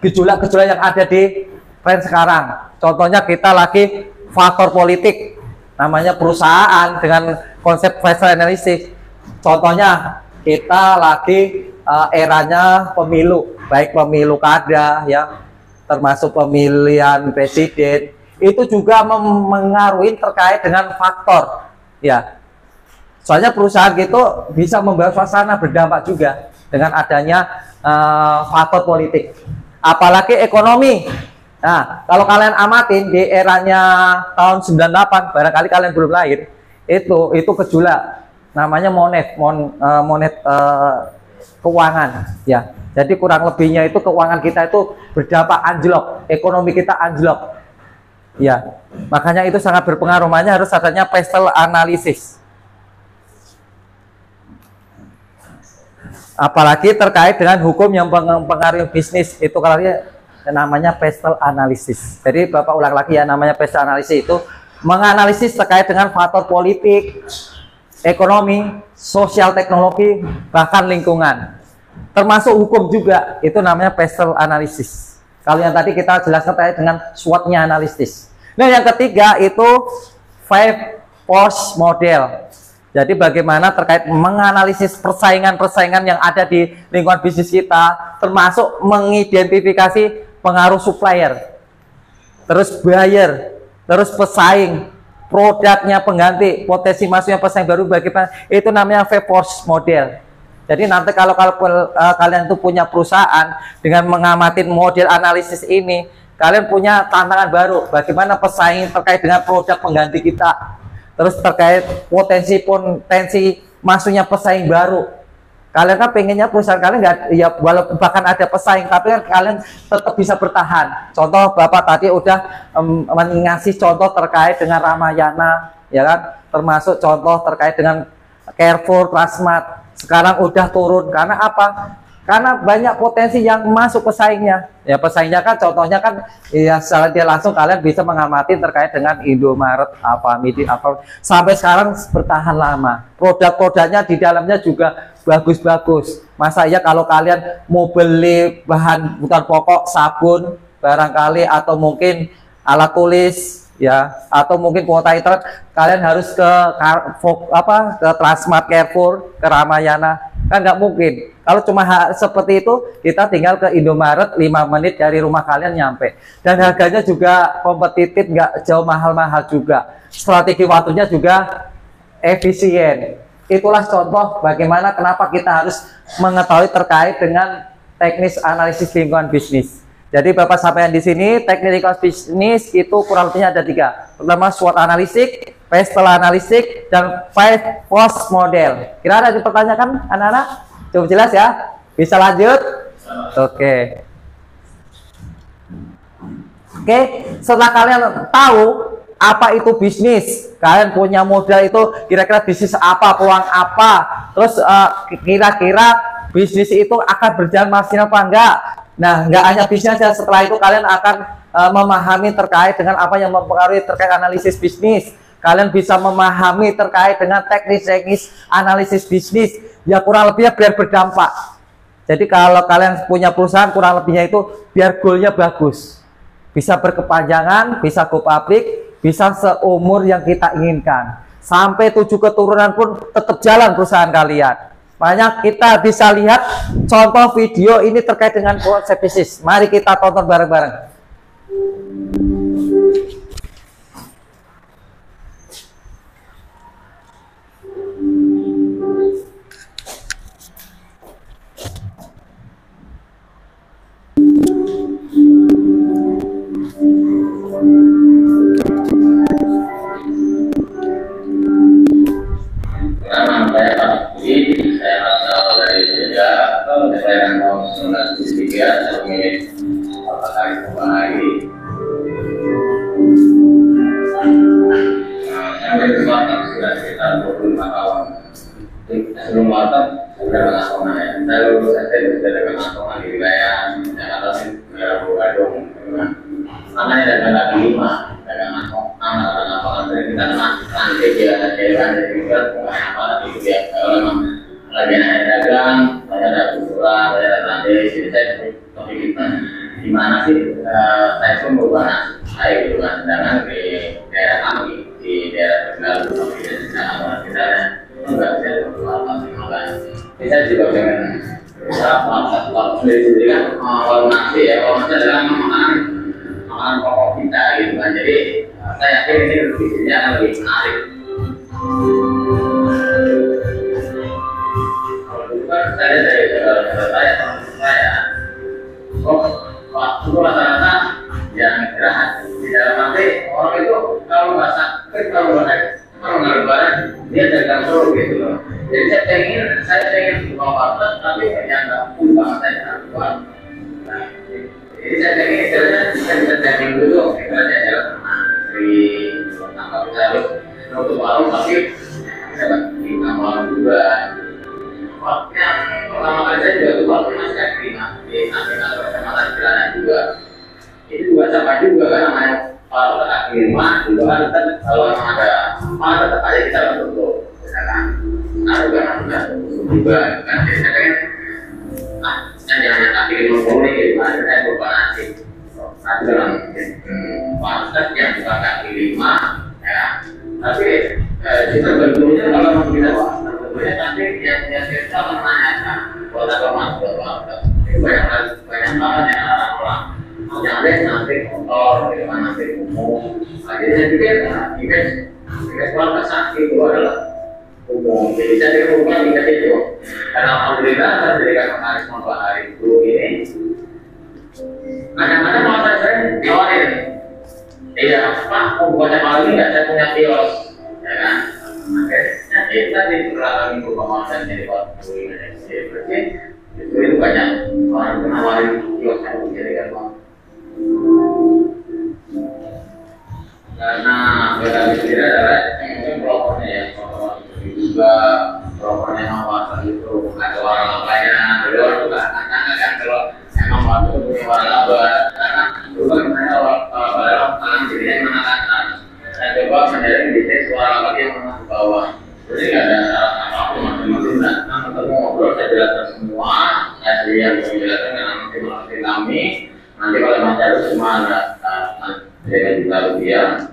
gejolak-gejolak yang ada di tren sekarang. Contohnya kita lagi faktor politik, namanya perusahaan dengan konsep pestle analysis. Contohnya kita lagi eranya pemilu, baik pemilu kada ya, termasuk pemilihan presiden. Itu juga mengaruhi terkait dengan faktor ya, soalnya perusahaan gitu bisa membawa suasana berdampak juga dengan adanya faktor politik, apalagi ekonomi. Nah, kalau kalian amatin di eranya tahun 98, barangkali kalian belum lahir, itu gejolak namanya monet keuangan ya. Jadi kurang lebihnya itu keuangan kita itu berdampak anjlok, ekonomi kita anjlok. Ya, makanya itu sangat berpengaruh. Makanya harus adanya pestle analysis. Apalagi terkait dengan hukum yang mempengaruhi bisnis, itu kalau namanya pestle analysis. Jadi Bapak ulang lagi ya, namanya pestle analysis itu menganalisis terkait dengan faktor politik, ekonomi, sosial, teknologi, bahkan lingkungan. Termasuk hukum juga, itu namanya pestle analysis. Kalau yang tadi kita jelaskan terkait dengan SWOT-nya analisis. Nah, yang ketiga itu 5 force model. Jadi bagaimana terkait menganalisis persaingan-persaingan yang ada di lingkungan bisnis kita, termasuk mengidentifikasi pengaruh supplier, terus buyer, terus pesaing, produknya pengganti, potensi masuknya pesaing baru, bagaimana, itu namanya 5 force model. Jadi nanti kalau kalian itu punya perusahaan dengan mengamati model analisis ini, kalian punya tantangan baru. Bagaimana pesaing terkait dengan produk pengganti kita, terus terkait potensi masuknya pesaing baru. Kalian kan pengennya perusahaan kalian nggak, ya walaupun bahkan ada pesaing, tapi kan kalian tetap bisa bertahan. Contoh Bapak tadi udah mengasih contoh terkait dengan Ramayana, ya kan? Termasuk contoh terkait dengan Carrefour, Transmart. Sekarang udah turun karena apa? Karena banyak potensi yang masuk pesaingnya. Ya pesaingnya kan contohnya kan ya secara dia langsung kalian bisa mengamati terkait dengan Indomaret, Alfamidi, sampai sekarang bertahan lama. Produk-produknya di dalamnya juga bagus-bagus. Masa iya kalau kalian mau beli bahan kebutuhan pokok, sabun barangkali, atau mungkin alat tulis ya, atau mungkin kuota internet, kalian harus ke Transmart, Carrefour, ke Ramayana, kan nggak mungkin. Kalau cuma seperti itu, kita tinggal ke Indomaret 5 menit dari rumah kalian nyampe, dan harganya juga kompetitif, nggak jauh mahal-mahal juga, strategi waktunya juga efisien. Itulah contoh bagaimana kenapa kita harus mengetahui terkait dengan teknis analisis lingkungan bisnis. Jadi Bapak sampaikan di sini teknik lingkungan bisnis itu kurang lebihnya ada 3. Pertama SWOT analysis, pestle analysis, dan 5 force model. Kira ada dipertanyakan anak-anak? Cukup jelas ya? Bisa lanjut? Oke. Oke, setelah kalian tahu apa itu bisnis, kalian punya modal itu kira-kira bisnis apa, peluang apa, terus kira-kira bisnis itu akan berjalan maksimal apa enggak. Nah, nggak hanya bisnis saja, setelah itu kalian akan memahami terkait dengan apa yang mempengaruhi terkait analisis bisnis. Kalian bisa memahami terkait dengan teknis-teknis analisis bisnis. Ya kurang lebihnya biar berdampak. Jadi kalau kalian punya perusahaan, kurang lebihnya itu biar goalnya bagus. Bisa berkepanjangan, bisa go public, bisa seumur yang kita inginkan. Sampai 7 keturunan pun tetap jalan perusahaan kalian. Makanya kita bisa lihat contoh video ini terkait dengan konsep bisnis. Mari kita tonton bareng-bareng. kelahiran tahun 1973, saya memilih Bapak Karim Bahari. Saya memilih Batak sudah sekitar 25 tahun. Sebelum Batak, saya sudah mengakonan ya. Saya lulus SD sudah dengan mengakonan di wilayah Jakarta Negara Bandung. Makanya dagang kaki lima, dagang apa dari kita nanti dia dari juga bukan apa itu dia kalau memang lagi ada dagang, ada usulan, ada nanti jadi saya topik kita di mana sih saya pun berubah saya gitu kan, sedangkan di daerah kami di daerah Tegal di daerah kita juga saya berubah bisa juga dengan waktu sendiri kan warung nasi ya, warung nasi adalah makanan pokok kita gitu kan, jadi saya yakin ini bisnisnya akan lebih menarik. Kalau dulu kan saya dari saya waktu itu rata-rata yang istirahat di dalam arti orang itu kalau nggak sakit, kalau nggak lebaran dia dagang terus gitu loh. Jadi saya pengen buka warteg tapi kayaknya nggak full banget saya buat. Jadi saya pengen istilahnya kita bisa setting dulu, kita jalan di tanpa kita harus nutup warung tapi dapat di kamar juga. Waktu yang pertama kali saya juga tuh waktu masih kaki lima di samping atau kecamatan Cilana juga. Itu juga sama juga kan namanya kalau kaki lima juga kan tetap kalau ada apa tetap aja kita tutup, misalkan. Ada juga kan saya pengen jangan kaki lima boleh gitu, saya berubah nasi dalam warteg yang bukan kaki lima ya, tapi kita bentuknya kalau kita bentuknya nanti yang kita menanyakan buat apa mas buat warteg itu banyak banget yang orang yang ada nanti kotor gitu kan, nanti umum. Jadi saya pikir image warteg sakit itu adalah umum, jadi saya berubah tingkat itu. Dan alhamdulillah saya diberikan mekanisme Pak Hari dulu ini. Kadang-kadang malah saya ditawarin, iya Pak, mau buka malam ini nggak, saya punya kios, ya kan? Akhirnya kita di beberapa minggu kemarin jadi waktu ini bersih, itu banyak orang yang menawarin kios yang menjadikan Pak. Karena beda sendiri adalah mungkin propernya ya, juga propernya kawasan itu ada warna labanya, ada orang juga kan kalau emang waktu itu punya warna laba, karena dulu misalnya dalam tangan jadinya mana atas, saya coba menjalin bisnis warna laba yang mana ke bawah, jadi nggak ada apapun masing-masing. Nah, ketemu ngobrol saya jelaskan semua, saya yang menjelaskan dengan tim kami. Nanti kalau masih harus cuma ada 3 juta rupiah.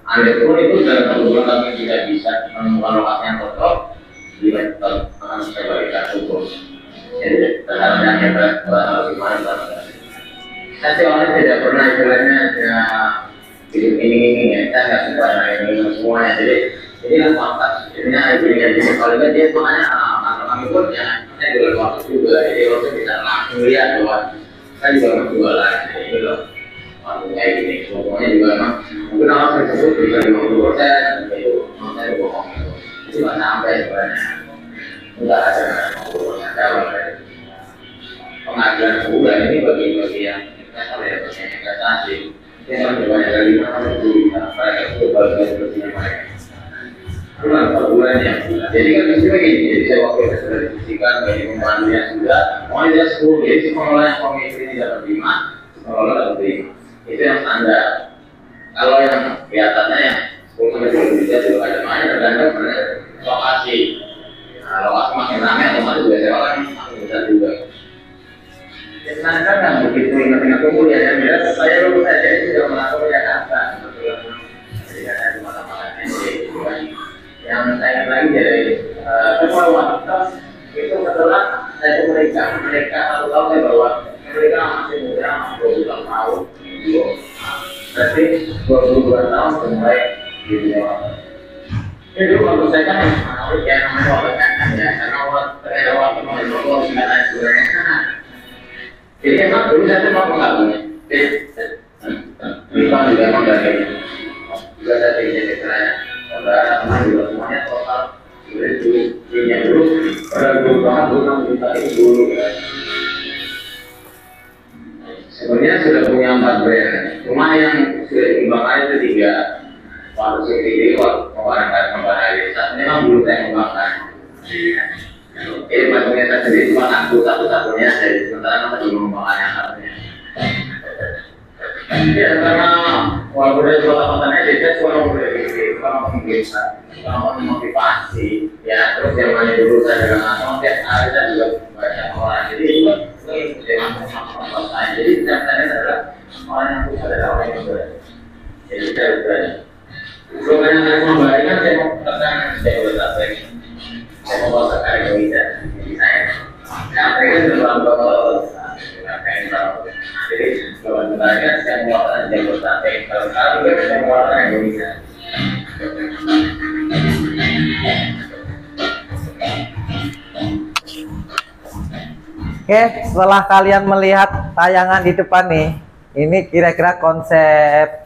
Andai pun itu dalam 1 bulan kami tidak bisa menemukan lokasi yang cocok, akan saya berikan hukum. Jadi terhadap yang bagaimana. Saya sih orangnya tidak pernah istilahnya hidup ini ya, kita nggak suka ini semuanya. Jadi lah fakta, jadinya ini kalau dia makanya kantor kami pun ya saya jual waktu juga, jadi waktu bisa langsung lihat bahwa saya juga menjualan ini loh. Kayak gini, semuanya juga memang mungkin orang tersebut bisa 50% itu saya bohong itu nggak sampai sebenarnya, nggak ada 50% dalam pengajaran sebulan ini bagi yang investor ya, bagi yang investasi yang banyak dari 5 juta mereka itu bagian bersihnya mereka itu kan per bulannya. Jadi kan misalnya gini, jadi saya waktu itu sudah diskusikan bagi pembantunya sudah mau dia 10, jadi si pengelola yang komisi tidak berterima, pengelola dapat terima. Itu yang standar. Kalau yang di atasnya yang 10-20 juta juga ada banyak, tergantung pada lokasi. Nah, lokasi makin ramai otomatis juga sewa kan makin besar juga. Ya sekarang kan begitu ingat-ingat kumpul ya, yang jelas saya lulus saja itu sudah melakukan Jakarta. Jadi saya cuma sama gitu kan. Yang saya ingat lagi dari semua wanita itu setelah saya ke mereka 1 tahun saya bawa mereka masih muda, 20 tahun. Berarti 22 tahun mulai di dunia warteg. Itu kalau saya kan ya namanya warteg kan ya, karena warteg mau sebenarnya sebenarnya. Jadi emang dulu saya tuh mau menggabungnya. Kita juga emang dari juga saya jadi ceritanya. Saudara teman juga semuanya total 30 Ini dulu, pada dulu banget dulu minta itu dulu ya. Sebenarnya sudah punya 4 brand, cuma yang sudah dikembangkan itu 3. Waktu CTD, waktu pengembangan desa, memang belum saya kembangkan. Jadi maksudnya saya sendiri cuma aku satu-satunya, jadi sementara masih belum mengembangkan yang satunya. Ya karena walaupun dari kota-kotanya desa cuma ngomong desa, ngomong motivasi, ya terus yang mana dulu saya dengan ngomong tiap hari saya juga banyak orang, jadi itu dengan ngomong saya, jadi setiap saya adalah orang yang bisa adalah orang yang berani, jadi saya berani. Sebelum saya membalikan saya mau tekan saya berani, saya mau bawa sekali Indonesia, jadi saya mereka dalam jadi sebenarnya saya melakukan Jabodetabek, kalau saya melakukan Indonesia. Oke, setelah kalian melihat tayangan di depan nih, ini kira-kira konsep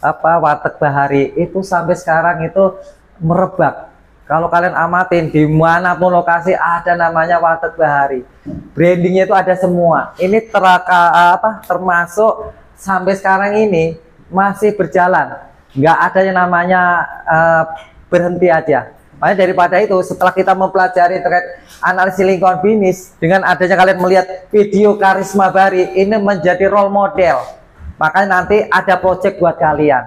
apa Warteg Bahari itu sampai sekarang itu merebak. Kalau kalian amatin dimanapun lokasi ada namanya Warteg Bahari. Brandingnya itu ada semua. Ini termasuk sampai sekarang ini masih berjalan. Nggak ada yang namanya berhenti aja. Makanya daripada itu setelah kita mempelajari terkait analisis lingkungan bisnis, dengan adanya kalian melihat video Karisma Bahari ini menjadi role model. Makanya nanti ada project buat kalian.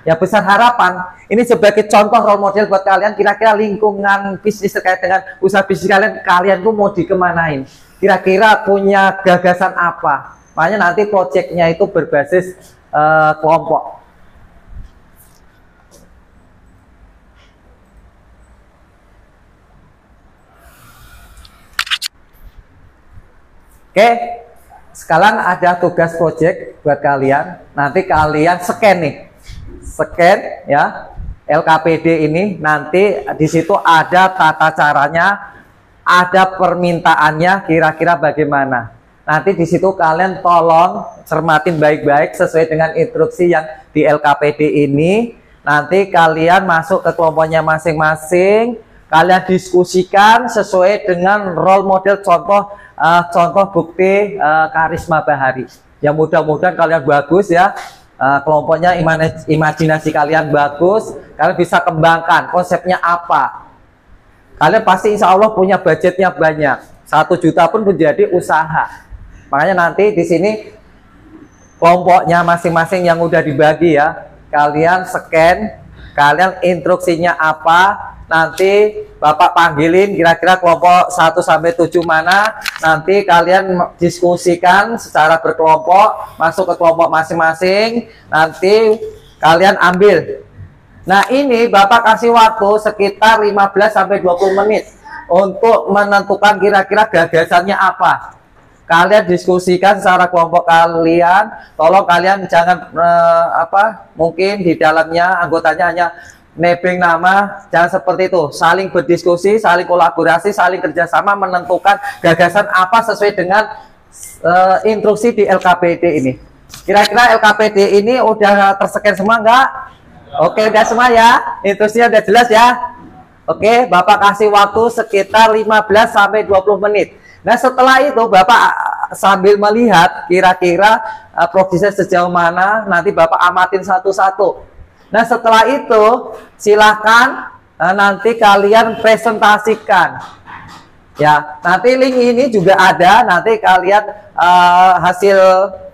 Ya besar harapan ini sebagai contoh role model buat kalian. Kira-kira lingkungan bisnis terkait dengan usaha bisnis kalian tuh mau dikemanain? Kira-kira punya gagasan apa? Makanya nanti projectnya itu berbasis kelompok. Oke, sekarang ada tugas project buat kalian. Nanti kalian scan nih, scan ya LKPD ini. Nanti di situ ada tata caranya, ada permintaannya. Kira-kira bagaimana? Nanti di situ kalian tolong cermatin baik-baik sesuai dengan instruksi yang di LKPD ini. Nanti kalian masuk ke kelompoknya masing-masing. Kalian diskusikan sesuai dengan role model contoh bukti Karisma Bahari. Ya mudah-mudahan kalian bagus ya, kelompoknya imajinasi kalian bagus, kalian bisa kembangkan konsepnya apa. Kalian pasti insya Allah punya budgetnya banyak, 1 juta pun menjadi usaha. Makanya nanti di sini kelompoknya masing-masing yang udah dibagi ya, kalian scan, kalian instruksinya apa. Nanti Bapak panggilin kira-kira kelompok 1 sampai 7 mana. Nanti kalian diskusikan secara berkelompok, masuk ke kelompok masing-masing. Nanti kalian ambil. Nah, ini Bapak kasih waktu sekitar 15 sampai 20 menit untuk menentukan kira-kira gagasannya apa. Kalian diskusikan secara kelompok kalian. Tolong kalian jangan mungkin di dalamnya anggotanya hanya nebeng nama, jangan seperti itu. Saling berdiskusi, saling kolaborasi, saling kerjasama menentukan gagasan apa sesuai dengan instruksi di LKPD ini. Kira-kira LKPD ini udah terscan semua enggak? Oke, udah semua ya. Instruksinya udah jelas ya. Oke, Bapak kasih waktu sekitar 15 sampai 20 menit. Nah, setelah itu Bapak sambil melihat kira-kira prosesnya sejauh mana, nanti Bapak amatin satu-satu. Nah, setelah itu silahkan nanti kalian presentasikan. Ya, nanti link ini juga ada. Nanti kalian hasil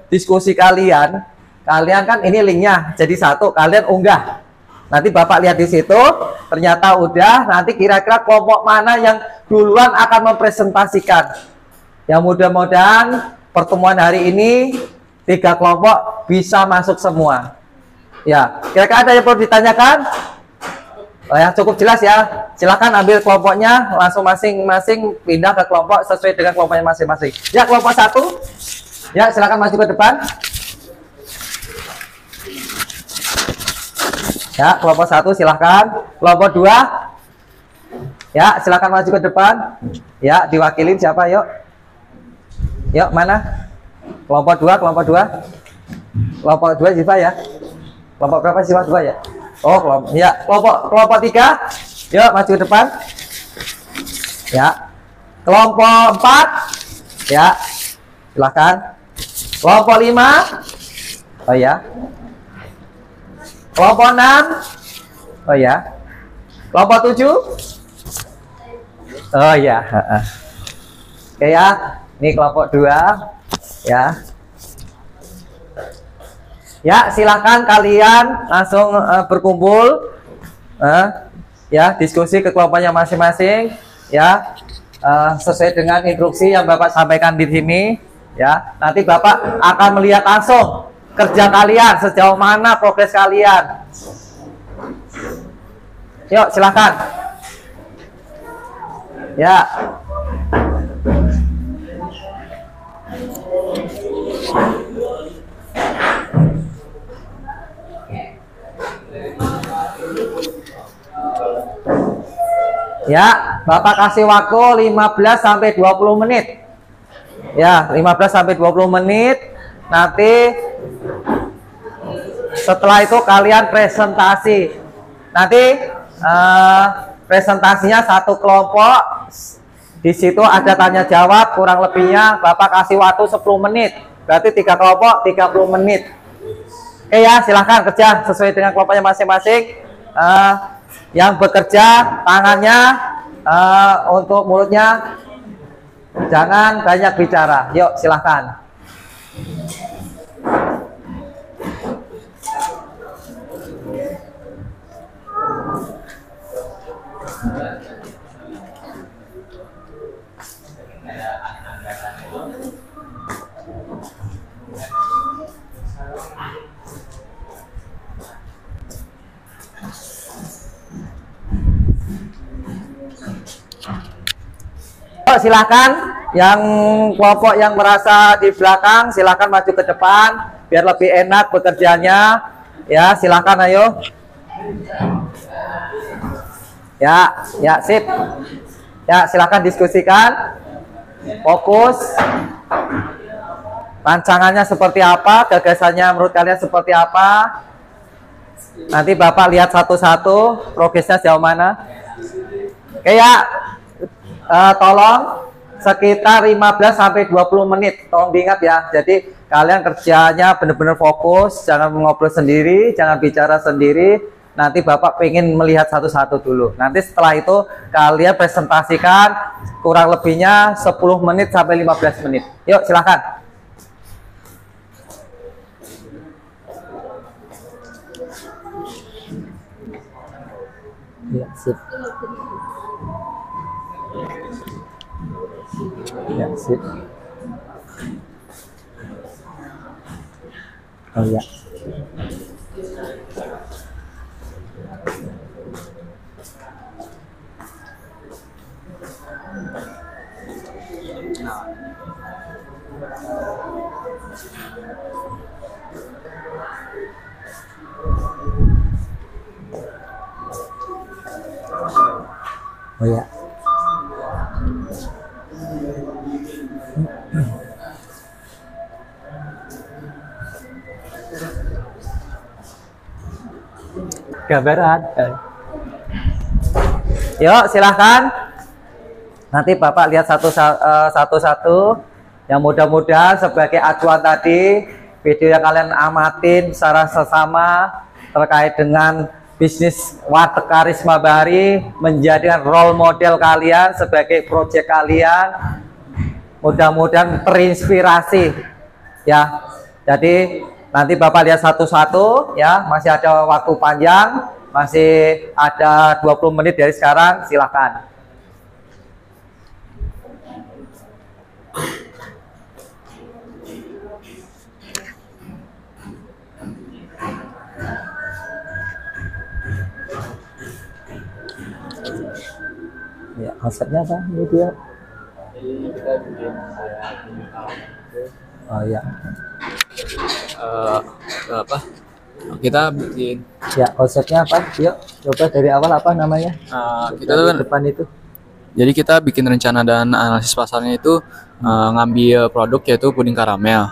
diskusi kalian kan ini linknya jadi satu, kalian unggah. Nanti Bapak lihat di situ, ternyata udah. Nanti kira-kira kelompok mana yang duluan akan mempresentasikan. Ya, mudah-mudahan pertemuan hari ini 3 kelompok bisa masuk semua. Ya, kira-kira ada yang perlu ditanyakan? Oh ya, cukup jelas ya. Silakan ambil kelompoknya, langsung masing-masing pindah ke kelompok sesuai dengan kelompoknya masing-masing. Ya, kelompok 1. Ya, silakan maju ke depan. Ya, kelompok 1 silakan. Kelompok 2. Ya, silakan maju ke depan. Ya, diwakilin siapa, yuk? Yuk, mana? Kelompok 2, kelompok 2. Kelompok 2 siapa ya? Kelompok berapa sih, 2 ya? Oh, kelompok 3. Yuk, maju ke depan. Ya. Kelompok 4. Ya. Silakan. Kelompok 5. Oh ya. Kelompok 6. Oh ya. Kelompok 7. Oh ya. Oke ya. Ini kelompok 2. Ya. Ya, silakan kalian langsung berkumpul. Ya, diskusi ke kelompoknya masing-masing. Ya. Sesuai dengan instruksi yang Bapak sampaikan di sini. Ya, nanti Bapak akan melihat langsung kerja kalian sejauh mana progres kalian. Yuk, silakan. Ya. Ya, Bapak kasih waktu 15 sampai 20 menit. Ya, 15 sampai 20 menit. Nanti setelah itu kalian presentasi. Nanti presentasinya satu kelompok. Di situ ada tanya jawab, kurang lebihnya Bapak kasih waktu 10 menit. Berarti 3 kelompok 30 menit. Oke ya, silahkan kerja sesuai dengan kelompoknya masing-masing. Yang bekerja tangannya untuk mulutnya jangan banyak bicara. Yuk, silahkan. Silakan yang kelompok yang merasa di belakang silakan maju ke depan biar lebih enak bekerjanya. Ya, silakan ayo. Ya, ya sip. Ya, silakan diskusikan. Fokus. Rancangannya seperti apa? Gagasannya menurut kalian seperti apa? Nanti Bapak lihat satu-satu progresnya sejauh mana. Oke ya. Tolong sekitar 15 sampai 20 menit. Tolong diingat ya. Jadi kalian kerjanya benar-benar fokus, jangan ngobrol sendiri, jangan bicara sendiri. Nanti Bapak pengen melihat satu-satu dulu. Nanti setelah itu kalian presentasikan kurang lebihnya 10 menit sampai 15 menit. Yuk, silakan. Ya, sip. Ya, sip. Oh ya. Oh ya. Gambaran. Yuk, silahkan. Nanti Bapak lihat satu-satu. Yang mudah-mudahan sebagai acuan tadi, video yang kalian amatin secara sesama terkait dengan bisnis Warteg Karisma Bahari menjadikan role model kalian sebagai proyek kalian. Mudah-mudahan terinspirasi ya. Jadi nanti Bapak lihat satu-satu ya, masih ada waktu panjang, masih ada 20 menit dari sekarang, silakan. Ya, konsepnya apa ini dia? Oh ya. Apa? Kita bikin. Ya, konsepnya apa? Yuk, coba dari awal apa namanya? Kita tuh kan depan itu. Jadi kita bikin rencana dan analisis pasarnya itu ngambil produk yaitu puding karamel.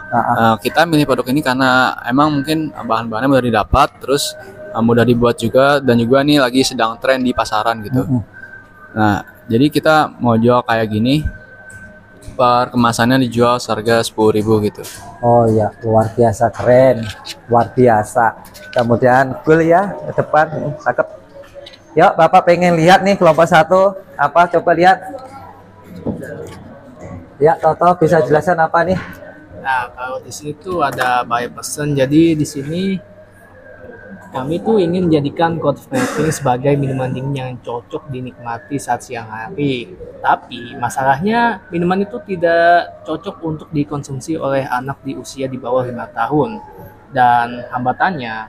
Kita milih produk ini karena emang mungkin bahan-bahannya mudah didapat, terus mudah dibuat juga, dan juga nih lagi sedang tren di pasaran gitu. Nah, Jadi kita mau jual kayak gini, per kemasannya dijual seharga 10.000 gitu. Oh ya, luar biasa keren, luar biasa. Kemudian cool ya ke depan, cakep. Yuk, Bapak pengen lihat nih kelompok 1 apa? Coba lihat. Ya, Toto bisa jelaskan apa nih? Nah, kalau di sini tuh ada buy person. Jadi di sini kami tuh ingin menjadikan cold frapping sebagai minuman dingin yang cocok dinikmati saat siang hari. Tapi masalahnya minuman itu tidak cocok untuk dikonsumsi oleh anak di usia di bawah 5 tahun. Dan hambatannya,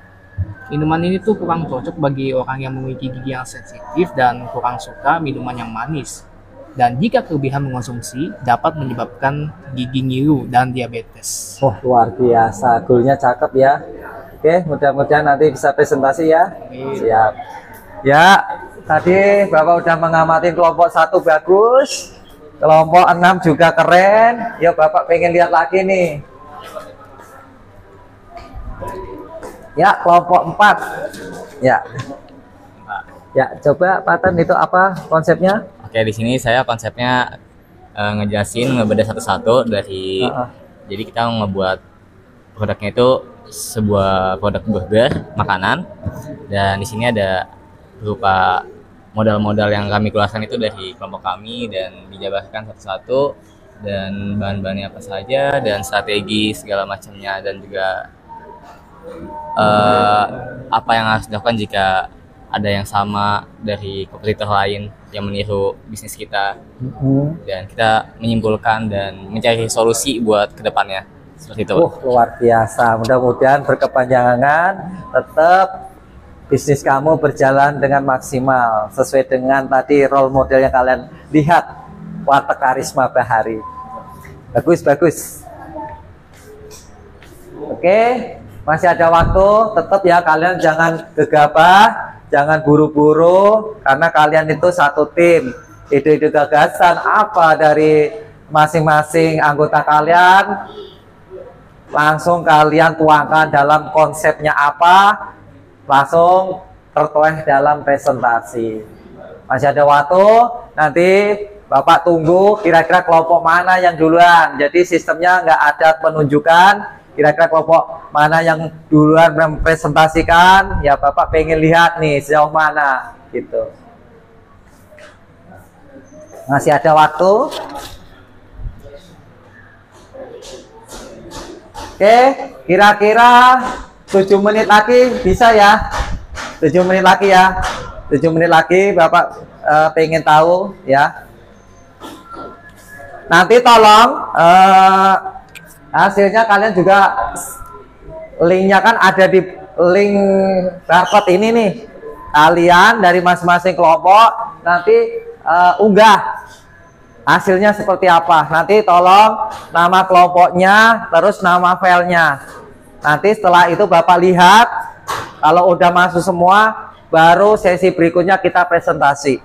minuman ini tuh kurang cocok bagi orang yang memiliki gigi yang sensitif dan kurang suka minuman yang manis. Dan jika kelebihan mengonsumsi dapat menyebabkan gigi ngilu dan diabetes. Oh, luar biasa, goalnya cakep ya. Oke, mudah-mudahan nanti bisa presentasi ya. Siap. Ya, tadi Bapak udah mengamati kelompok 1 bagus, kelompok 6 juga keren. Yuk Bapak pengen lihat lagi nih. Ya, kelompok 4. Ya. Ya, coba Paten itu apa konsepnya? Oke, di sini saya konsepnya ngejelasin ngebedah satu-satu dari jadi kita ngebuat produknya itu sebuah produk burger makanan, dan di sini ada berupa modal-modal yang kami keluarkan itu dari kelompok kami dan dijabarkan satu-satu, dan bahan-bahannya apa saja dan strategi segala macamnya, dan juga apa yang harus dilakukan jika ada yang sama dari kompetitor lain yang meniru bisnis kita. Dan kita menyimpulkan dan mencari solusi buat kedepannya. Seperti itu. Luar biasa. Mudah-mudahan berkepanjangan, tetap bisnis kamu berjalan dengan maksimal sesuai dengan tadi role model yang kalian lihat, Warteg Karisma Bahari. Bagus. Oke, masih ada waktu. Tetap ya, kalian jangan gegabah, jangan buru-buru, karena kalian itu satu tim. Ide-ide gagasan apa dari masing-masing anggota kalian langsung kalian tuangkan dalam konsepnya apa, langsung tertuang dalam presentasi. Masih ada waktu, nanti Bapak tunggu kira-kira kelompok mana yang duluan. Jadi sistemnya nggak ada penunjukan kira-kira kelompok mana yang duluan mempresentasikan. Ya Bapak pengen lihat nih sejauh mana gitu. Masih ada waktu. Oke, kira-kira 7 menit lagi bisa ya? 7 menit lagi ya. 7 menit lagi Bapak pengen tahu ya. Nanti tolong hasilnya kalian juga linknya kan ada di link barcode ini nih. Kalian dari masing-masing kelompok nanti unggah hasilnya seperti apa. Nanti tolong nama kelompoknya, terus nama filenya. Nanti setelah itu Bapak lihat, kalau udah masuk semua, baru sesi berikutnya kita presentasi.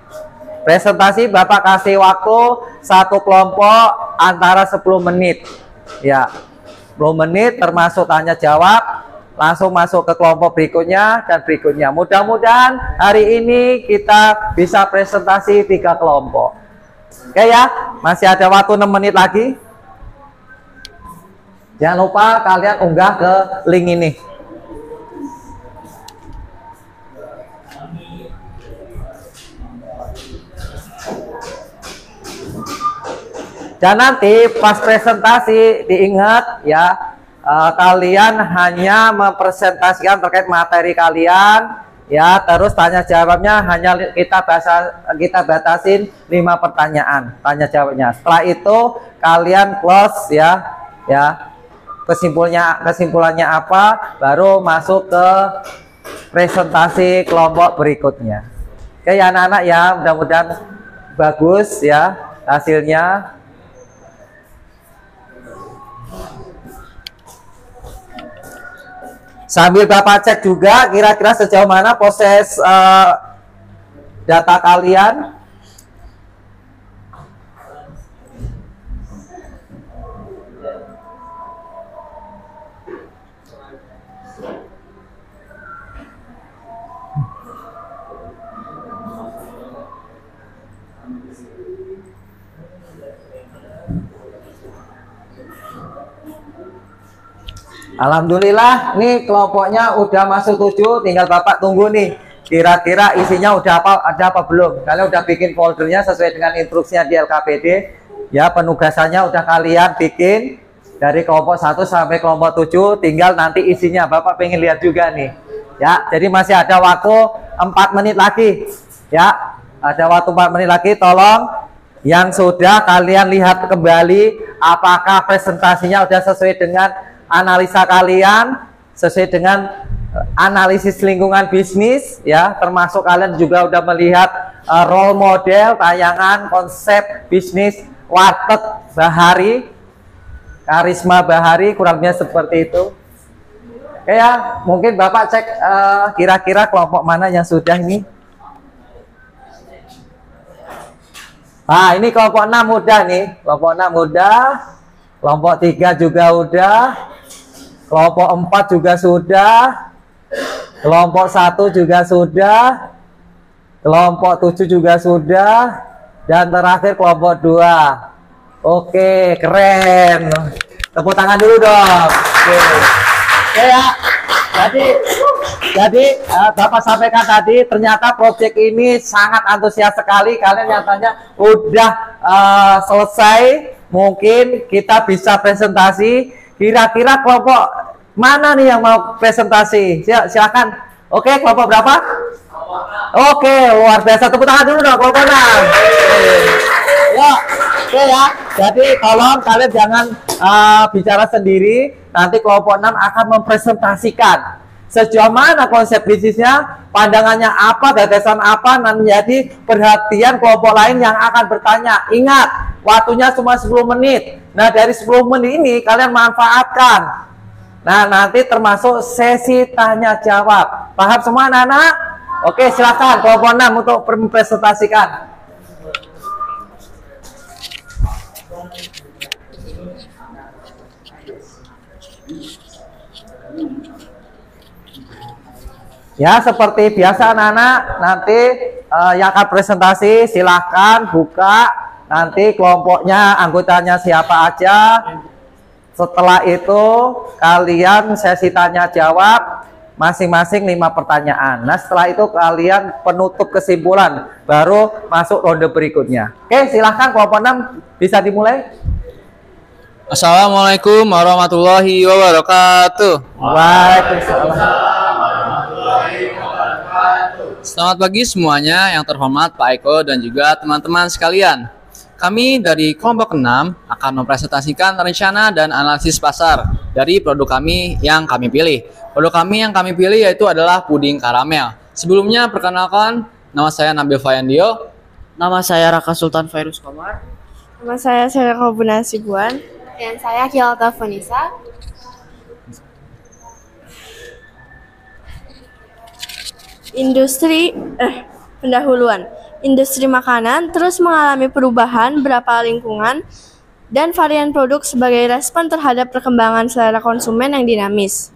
Presentasi Bapak kasih waktu satu kelompok antara 10 menit. Ya, 10 menit termasuk tanya jawab, langsung masuk ke kelompok berikutnya dan berikutnya. Mudah-mudahan hari ini kita bisa presentasi 3 kelompok. Oke ya, masih ada waktu 6 menit lagi. Jangan lupa kalian unggah ke link ini. Dan nanti pas presentasi diingat ya, kalian hanya mempresentasikan terkait materi kalian ya, terus tanya jawabnya hanya kita batasin 5 pertanyaan tanya jawabnya. Setelah itu kalian close ya, kesimpulannya apa, baru masuk ke presentasi kelompok berikutnya. Oke ya anak-anak ya, mudah-mudahan bagus ya hasilnya. Sambil Bapak cek juga kira-kira sejauh mana proses data kalian. Alhamdulillah, nih kelompoknya udah masuk 7, tinggal Bapak tunggu nih. Kira-kira isinya udah ada apa belum? Kalian udah bikin foldernya sesuai dengan instruksinya di LKPD. Ya, penugasannya udah kalian bikin dari kelompok 1 sampai kelompok 7, tinggal nanti isinya Bapak pengen lihat juga nih. Ya, jadi masih ada waktu 4 menit lagi. Ya, ada waktu 4 menit lagi, tolong yang sudah kalian lihat kembali apakah presentasinya udah sesuai dengan analisa kalian, sesuai dengan analisis lingkungan bisnis, ya, termasuk kalian juga udah melihat role model tayangan konsep bisnis warteg Bahari, Karisma Bahari, kurang lebihnya seperti itu. Oke ya, mungkin Bapak cek kira-kira kelompok mana yang sudah ini. Nah, ini kelompok 6 udah nih, kelompok 6 udah, kelompok 3 juga udah, kelompok 4 juga sudah, kelompok 1 juga sudah, kelompok 7 juga sudah, dan terakhir kelompok 2. Oke, keren. Tepuk tangan dulu dong. Oke ya. Jadi Bapak sampaikan tadi, ternyata proyek ini sangat antusias sekali. Kalian nyatanya udah selesai. Mungkin kita bisa presentasi. Kira-kira kelompok mana nih yang mau presentasi? Silakan. Oke, kelompok berapa? Oke, luar biasa. Tepuk tangan dulu dong, kelompok 6. Ya, oke ya. Jadi tolong kalian jangan bicara sendiri. Nanti kelompok 6 akan mempresentasikan sejauh mana konsep bisnisnya, pandangannya apa, gagasan apa, dan menjadi perhatian kelompok lain yang akan bertanya. Ingat, waktunya cuma 10 menit. Nah, dari 10 menit ini kalian manfaatkan. Nah, nanti termasuk sesi tanya jawab. Paham semua anak-anak? Oke, silakan kelompok 6 untuk mempresentasikan. Ya, seperti biasa anak-anak, nanti yang akan presentasi silahkan buka, nanti kelompoknya, anggotanya siapa aja. Setelah itu kalian sesi tanya jawab, masing-masing 5 pertanyaan. Nah, setelah itu kalian penutup kesimpulan, baru masuk ronde berikutnya. Oke, silahkan kelompok 6 bisa dimulai. Assalamualaikum warahmatullahi wabarakatuh. Waalaikumsalam. Selamat pagi semuanya, yang terhormat Pak Eko dan juga teman-teman sekalian. Kami dari kelompok 6 akan mempresentasikan rencana dan analisis pasar dari produk kami yang kami pilih. Produk kami yang kami pilih yaitu adalah puding karamel. Sebelumnya perkenalkan, nama saya Nabil Fayandio. Nama saya Raka Sultan Fairuz Komar. Nama saya Sheila Kobuna Sibuan. Dan saya Kilta Fonisa. Pendahuluan. Industri makanan terus mengalami perubahan beberapa lingkungan dan varian produk sebagai respon terhadap perkembangan selera konsumen yang dinamis.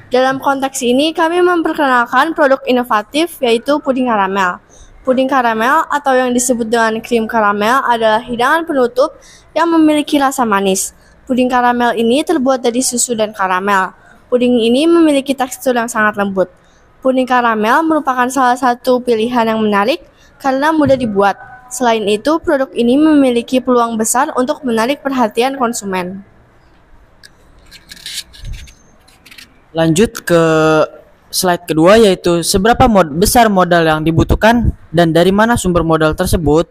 Dalam konteks ini, kami memperkenalkan produk inovatif yaitu puding karamel. Puding karamel atau yang disebut dengan krim karamel adalah hidangan penutup yang memiliki rasa manis. Puding karamel ini terbuat dari susu dan karamel. Puding ini memiliki tekstur yang sangat lembut. Puding karamel merupakan salah satu pilihan yang menarik karena mudah dibuat. Selain itu, produk ini memiliki peluang besar untuk menarik perhatian konsumen. Lanjut ke slide kedua, yaitu seberapa besar modal yang dibutuhkan dan dari mana sumber modal tersebut.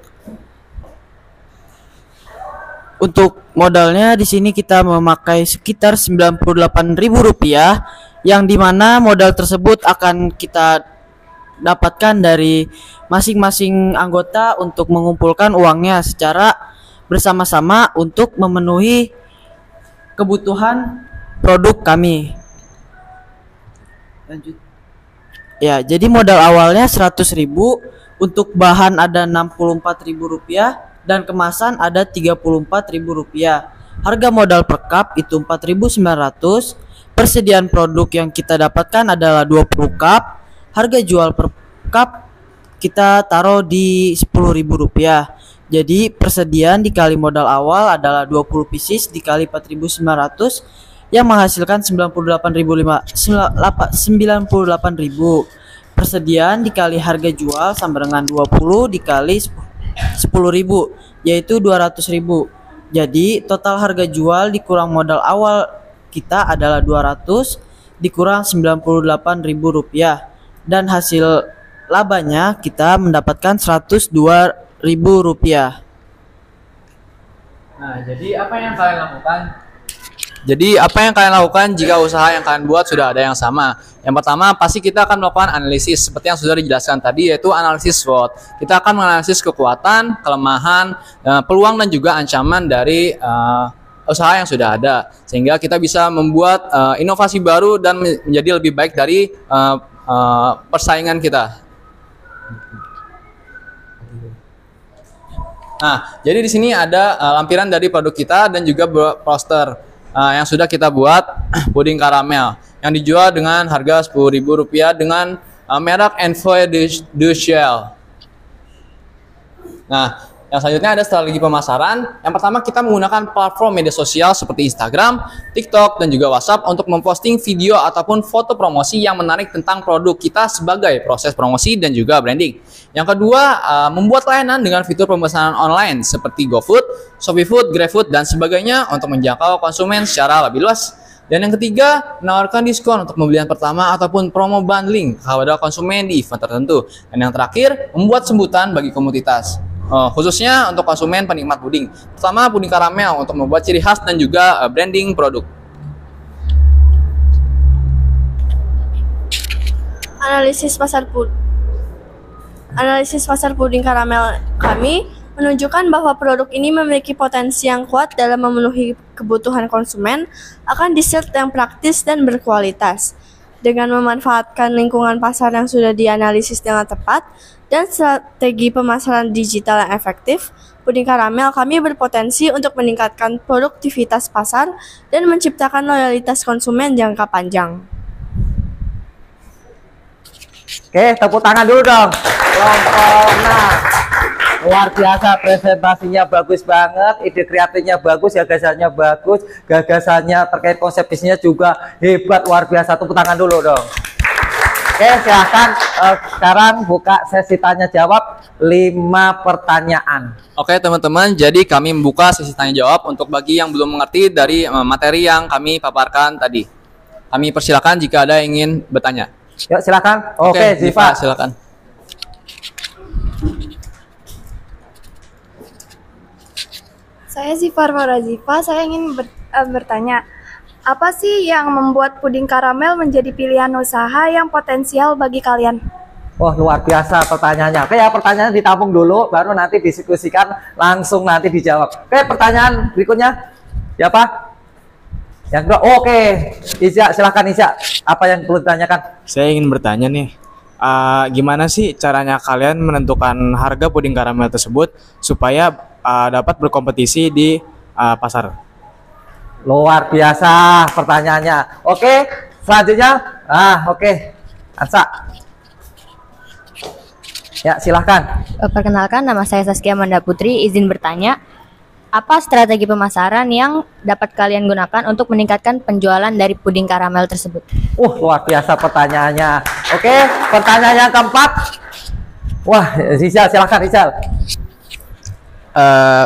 Untuk modalnya di sini kita memakai sekitar Rp98.000, yang dimana modal tersebut akan kita dapatkan dari masing-masing anggota untuk mengumpulkan uangnya secara bersama-sama untuk memenuhi kebutuhan produk kami. Lanjut. Ya, jadi modal awalnya 100.000, untuk bahan ada Rp64.000 dan kemasan ada Rp34.000. Harga modal per cup itu 4.900. Persediaan produk yang kita dapatkan adalah 20 cup. Harga jual per cup kita taruh di Rp10.000. Jadi persediaan dikali modal awal adalah 20 pieces dikali 4.900 yang menghasilkan 98.000. Persediaan dikali harga jual sama dengan 20 dikali 10.000 yaitu 200.000. Jadi total harga jual dikurang modal awal kita adalah 200 dikurang 98.000 rupiah, dan hasil labanya kita mendapatkan 102.000 rupiah. Nah, jadi apa yang kalian lakukan? Jadi apa yang kalian lakukan jika usaha yang kalian buat sudah ada yang sama? Yang pertama pasti kita akan melakukan analisis seperti yang sudah dijelaskan tadi, yaitu analisis SWOT. Kita akan menganalisis kekuatan, kelemahan, peluang dan juga ancaman dari usaha yang sudah ada, sehingga kita bisa membuat inovasi baru dan menjadi lebih baik dari persaingan kita. Nah, jadi di sini ada lampiran dari produk kita dan juga poster yang sudah kita buat, puding karamel yang dijual dengan harga Rp10.000 dengan merek Envoy de Shell. Nah, yang selanjutnya ada strategi pemasaran. Yang pertama kita menggunakan platform media sosial seperti Instagram, TikTok, dan juga WhatsApp untuk memposting video ataupun foto promosi yang menarik tentang produk kita sebagai proses promosi dan juga branding. Yang kedua, membuat layanan dengan fitur pemesanan online seperti GoFood, ShopeeFood, GrabFood, dan sebagainya untuk menjangkau konsumen secara lebih luas. Dan yang ketiga, menawarkan diskon untuk pembelian pertama ataupun promo bundling kepada konsumen di event tertentu. Dan yang terakhir, membuat sebutan bagi komunitas. Khususnya untuk konsumen penikmat puding. Pertama, puding karamel untuk membuat ciri khas dan juga branding produk. Analisis pasar puding karamel kami menunjukkan bahwa produk ini memiliki potensi yang kuat dalam memenuhi kebutuhan konsumen akan dessert yang praktis dan berkualitas. Dengan memanfaatkan lingkungan pasar yang sudah dianalisis dengan tepat dan strategi pemasaran digital yang efektif, puding karamel kami berpotensi untuk meningkatkan produktivitas pasar dan menciptakan loyalitas konsumen jangka panjang. Oke, tepuk tangan dulu dong. Kelompok. Nah, luar biasa, presentasinya bagus banget, ide kreatifnya bagus, gagasannya bagus, gagasannya terkait konsep bisnisnya juga hebat, luar biasa. Tepuk tangan dulu dong. Oke, silahkan sekarang buka sesi tanya jawab 5 pertanyaan. Oke teman-teman, jadi kami membuka sesi tanya jawab untuk bagi yang belum mengerti dari materi yang kami paparkan tadi. Kami persilakan jika ada yang ingin bertanya. Yuk silakan. Oke, Ziva silakan. Saya Ziva Razifa, saya ingin bertanya, apa sih yang membuat puding karamel menjadi pilihan usaha yang potensial bagi kalian? Wah, luar biasa pertanyaannya. Oke ya, pertanyaan ditampung dulu, baru nanti diskusikan, langsung nanti dijawab. Oke, pertanyaan berikutnya. Ya Pak? Yang kedua, oke. Isya, silahkan Isya. Apa yang perlu ditanyakan? Saya ingin bertanya nih, gimana sih caranya kalian menentukan harga puding karamel tersebut supaya dapat berkompetisi di pasar? Luar biasa pertanyaannya. Oke, selanjutnya. Oke. Ansa. Ya, silahkan. Perkenalkan, nama saya Saskia Manda Putri. Izin bertanya, apa strategi pemasaran yang dapat kalian gunakan untuk meningkatkan penjualan dari puding karamel tersebut? Luar biasa pertanyaannya. Oke, pertanyaan yang keempat. Wah, Rizal, silahkan Rizal.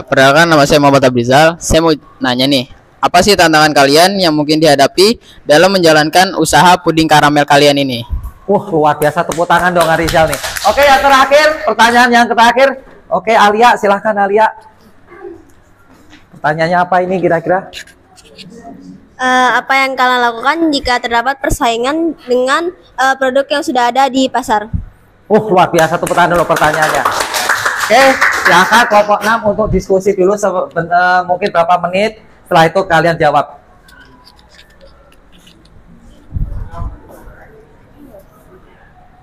Perkenalkan, nama saya Muhammad Abrizal. Saya mau nanya nih, apa sih tantangan kalian yang mungkin dihadapi dalam menjalankan usaha puding karamel kalian ini? Luar biasa, tepuk tangan dong Rizal nih. Oke, yang terakhir, pertanyaan yang terakhir. Oke, Alia, silahkan Alia. Pertanyaannya apa ini kira-kira? Apa yang kalian lakukan jika terdapat persaingan dengan produk yang sudah ada di pasar? Luar biasa, tepuk tangan dulu pertanyaannya. Oke, silahkan kelompok 6 untuk diskusi dulu mungkin berapa menit. Setelah itu kalian jawab.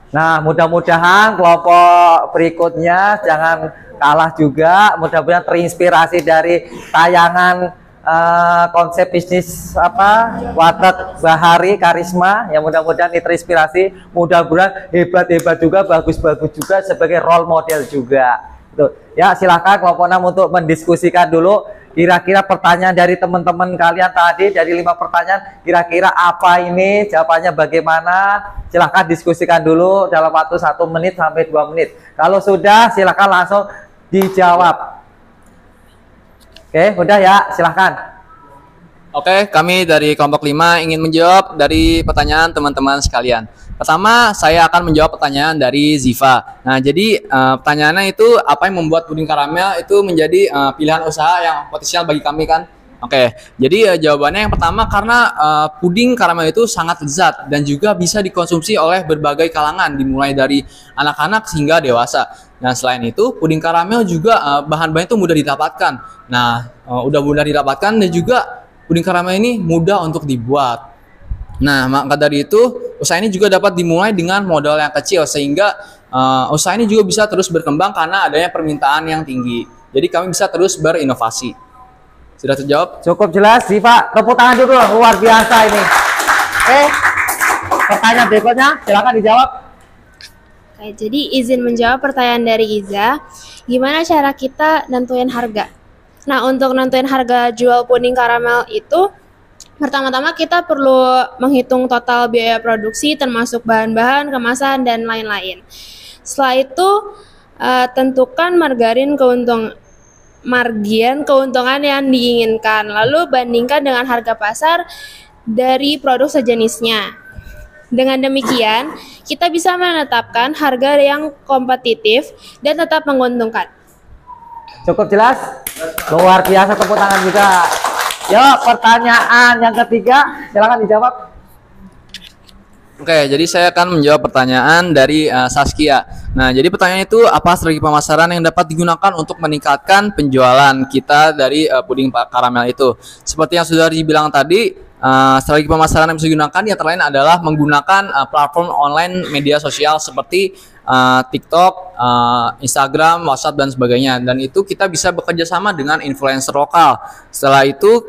Nah, mudah-mudahan kelompok berikutnya jangan kalah juga. Mudah-mudahan terinspirasi dari tayangan konsep bisnis Warteg Bahari Karisma. Ya, mudah-mudahan ini terinspirasi. Mudah-mudahan hebat-hebat juga, bagus-bagus juga sebagai role model juga. Tuh. Ya, silakan kelompok 6 untuk mendiskusikan dulu kira-kira pertanyaan dari teman-teman kalian tadi, dari 5 pertanyaan, kira-kira apa ini, jawabannya bagaimana. Silakan diskusikan dulu dalam waktu 1 menit sampai 2 menit. Kalau sudah, silakan langsung dijawab. Oke, udah ya, silakan. Oke, kami dari kelompok 5 ingin menjawab dari pertanyaan teman-teman sekalian. Pertama, saya akan menjawab pertanyaan dari Ziva. Nah, jadi pertanyaannya itu apa yang membuat puding karamel itu menjadi pilihan usaha yang potensial bagi kami kan? Oke, jadi jawabannya yang pertama karena puding karamel itu sangat lezat dan juga bisa dikonsumsi oleh berbagai kalangan, dimulai dari anak-anak hingga dewasa. Nah, selain itu, puding karamel juga bahan-bahan itu mudah didapatkan. Nah, udah mudah didapatkan dan juga puding karamel ini mudah untuk dibuat. Nah, maka dari itu, usaha ini juga dapat dimulai dengan modal yang kecil sehingga usaha ini juga bisa terus berkembang karena adanya permintaan yang tinggi. Jadi kami bisa terus berinovasi. Sudah terjawab? Cukup jelas, Ziva. Tepuk tangan dulu, luar biasa ini. Oke, pertanyaan berikutnya, silakan dijawab. Oke, jadi izin menjawab pertanyaan dari Iza. Gimana cara kita nentuin harga? Nah, untuk nentuin harga jual puding karamel itu, pertama-tama kita perlu menghitung total biaya produksi termasuk bahan-bahan, kemasan, dan lain-lain. Setelah itu, tentukan margin keuntungan yang diinginkan, lalu bandingkan dengan harga pasar dari produk sejenisnya. Dengan demikian, kita bisa menetapkan harga yang kompetitif dan tetap menguntungkan. Cukup jelas? Luar biasa, tepuk tangan juga. Ya, pertanyaan yang ketiga, silakan dijawab. Oke, jadi saya akan menjawab pertanyaan dari Saskia. Nah, jadi pertanyaan itu apa strategi pemasaran yang dapat digunakan untuk meningkatkan penjualan kita dari puding karamel itu? Seperti yang sudah dibilang tadi, strategi pemasaran yang bisa digunakan yang lain adalah menggunakan platform online media sosial seperti TikTok, Instagram, WhatsApp, dan sebagainya. Dan itu kita bisa bekerja sama dengan influencer lokal. Setelah itu,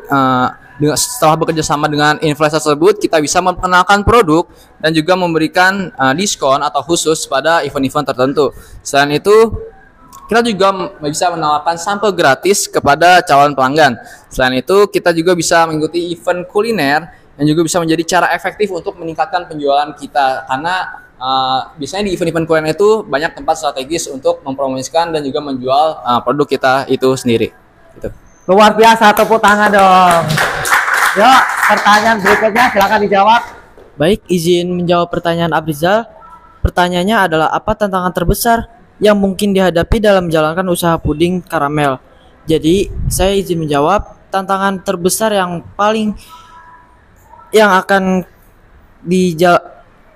setelah bekerja sama dengan influencer tersebut, kita bisa memperkenalkan produk dan juga memberikan diskon atau khusus pada event-event tertentu. Selain itu, kita juga bisa menawarkan sampel gratis kepada calon pelanggan. Selain itu, kita juga bisa mengikuti event kuliner yang juga bisa menjadi cara efektif untuk meningkatkan penjualan kita. Karena biasanya di event-event kuliner itu banyak tempat strategis untuk mempromosikan dan juga menjual produk kita itu sendiri. Gitu. Luar biasa, tepuk tangan dong. Yuk, pertanyaan berikutnya silakan dijawab. Baik, izin menjawab pertanyaan Abrizal. Pertanyaannya adalah apa tantangan terbesar yang mungkin dihadapi dalam menjalankan usaha puding karamel? Jadi, saya izin menjawab tantangan terbesar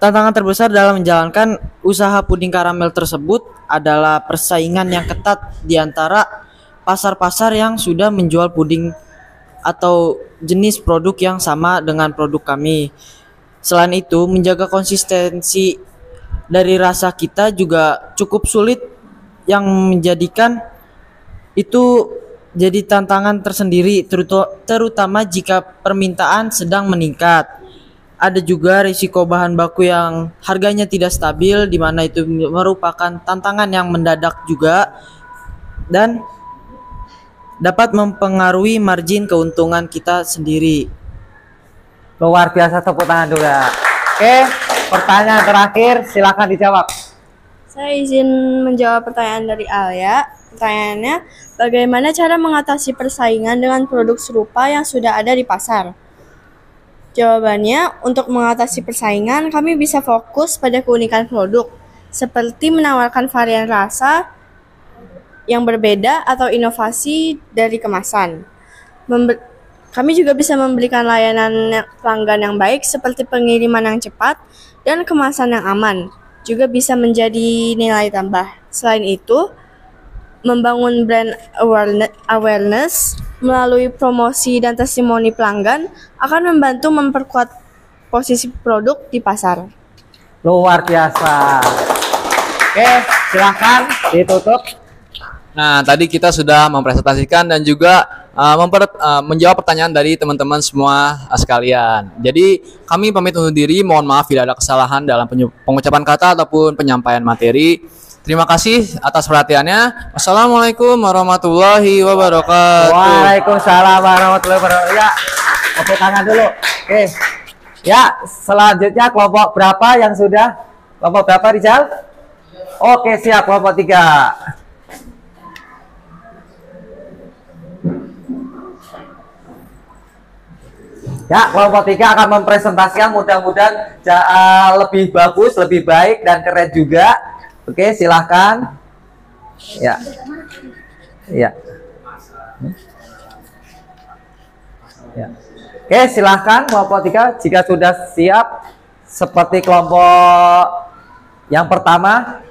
tantangan terbesar dalam menjalankan usaha puding karamel tersebut adalah persaingan yang ketat di antara pasar-pasar yang sudah menjual puding atau jenis produk yang sama dengan produk kami. Selain itu, menjaga konsistensi dari rasa kita juga cukup sulit yang menjadikan itu jadi tantangan tersendiri, terutama jika permintaan sedang meningkat. Ada juga risiko bahan baku yang harganya tidak stabil, di mana itu merupakan tantangan yang mendadak juga dan dapat mempengaruhi margin keuntungan kita sendiri. Luar biasa, tepuk tangan juga. Oke, pertanyaan terakhir silakan dijawab. Saya izin menjawab pertanyaan dari Alia. Pertanyaannya, bagaimana cara mengatasi persaingan dengan produk serupa yang sudah ada di pasar? Jawabannya, untuk mengatasi persaingan, kami bisa fokus pada keunikan produk, seperti menawarkan varian rasa yang berbeda atau inovasi dari kemasan. Kami juga bisa memberikan layanan pelanggan yang baik seperti pengiriman yang cepat dan kemasan yang aman. Juga bisa menjadi nilai tambah. Selain itu, membangun brand awareness melalui promosi dan testimoni pelanggan akan membantu memperkuat posisi produk di pasar. Luar biasa. Oke, silakan ditutup. Nah, tadi kita sudah mempresentasikan dan juga menjawab pertanyaan dari teman-teman semua sekalian. Jadi, kami pamit undur diri. Mohon maaf bila ada kesalahan dalam pengucapan kata ataupun penyampaian materi. Terima kasih atas perhatiannya. Wassalamualaikum warahmatullahi wabarakatuh. Waalaikumsalam warahmatullahi wabarakatuh. Ya, tepuk tangan dulu. Oke. Ya, selanjutnya kelompok berapa yang sudah? Kelompok berapa, Rizal? Oke, siap. Kelompok 3. Ya, kelompok 3 akan mempresentasikan, mudah-mudahan lebih bagus, lebih baik, dan keren juga. Oke, silahkan. Ya. Ya. Ya. Oke, silahkan kelompok 3 jika sudah siap seperti kelompok yang pertama.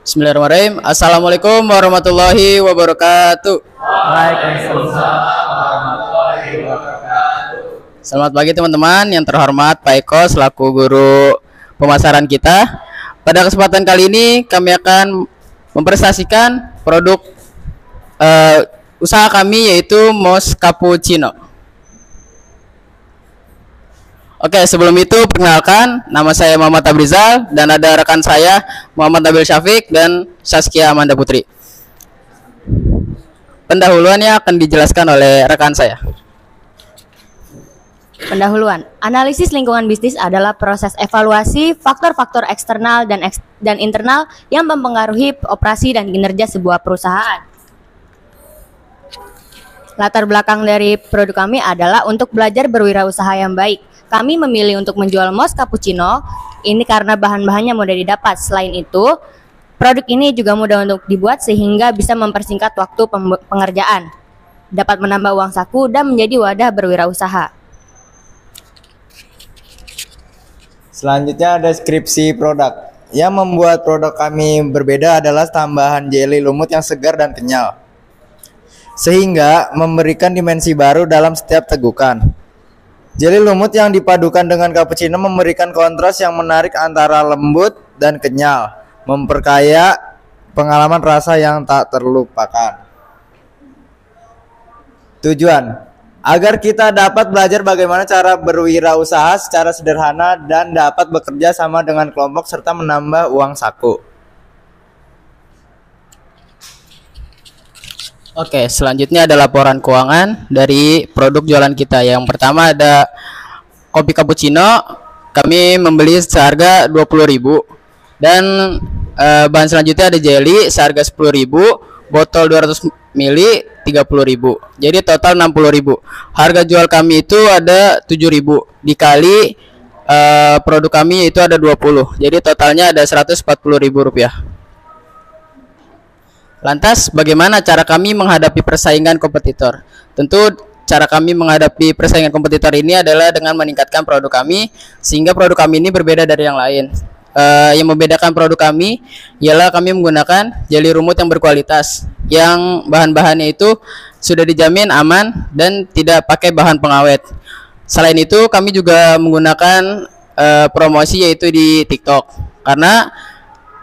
Bismillahirrahmanirrahim. Assalamualaikum warahmatullahi wabarakatuh. Waalaikumsalam. Selamat pagi teman-teman, yang terhormat Pak Eko selaku guru pemasaran kita. Pada kesempatan kali ini kami akan mempresentasikan produk usaha kami, yaitu Mos Cappuccino. Oke, sebelum itu perkenalkan, nama saya Muhammad Abrizal dan ada rekan saya Muhammad Nabil Syafiq dan Saskia Amanda Putri. Pendahuluannya akan dijelaskan oleh rekan saya. Pendahuluan, analisis lingkungan bisnis adalah proses evaluasi faktor-faktor eksternal dan internal yang mempengaruhi operasi dan kinerja sebuah perusahaan. Latar belakang dari produk kami adalah untuk belajar berwirausaha yang baik. Kami memilih untuk menjual Mos Cappuccino ini karena bahan-bahannya mudah didapat. Selain itu, produk ini juga mudah untuk dibuat sehingga bisa mempersingkat waktu pengerjaan, dapat menambah uang saku dan menjadi wadah berwirausaha. Selanjutnya ada deskripsi produk. Yang membuat produk kami berbeda adalah tambahan jelly lumut yang segar dan kenyal, sehingga memberikan dimensi baru dalam setiap tegukan. Jelly lumut yang dipadukan dengan cappuccino memberikan kontras yang menarik antara lembut dan kenyal, memperkaya pengalaman rasa yang tak terlupakan. Tujuan agar kita dapat belajar bagaimana cara berwirausaha secara sederhana dan dapat bekerja sama dengan kelompok serta menambah uang saku. Oke, selanjutnya ada laporan keuangan dari produk jualan kita. Yang pertama ada kopi cappuccino, kami membeli seharga 20.000 dan bahan selanjutnya ada jelly seharga 10.000, botol 200 ml 30.000. Jadi total 60.000. Harga jual kami itu ada 7.000 dikali produk kami itu ada 20. Jadi totalnya ada 140.000 rupiah. Lantas bagaimana cara kami menghadapi persaingan kompetitor? Tentu cara kami menghadapi persaingan kompetitor ini adalah dengan meningkatkan produk kami sehingga produk kami ini berbeda dari yang lain. Yang membedakan produk kami ialah kami menggunakan jelly lumut yang berkualitas, yang bahan-bahannya itu sudah dijamin aman dan tidak pakai bahan pengawet. Selain itu kami juga menggunakan promosi yaitu di TikTok, karena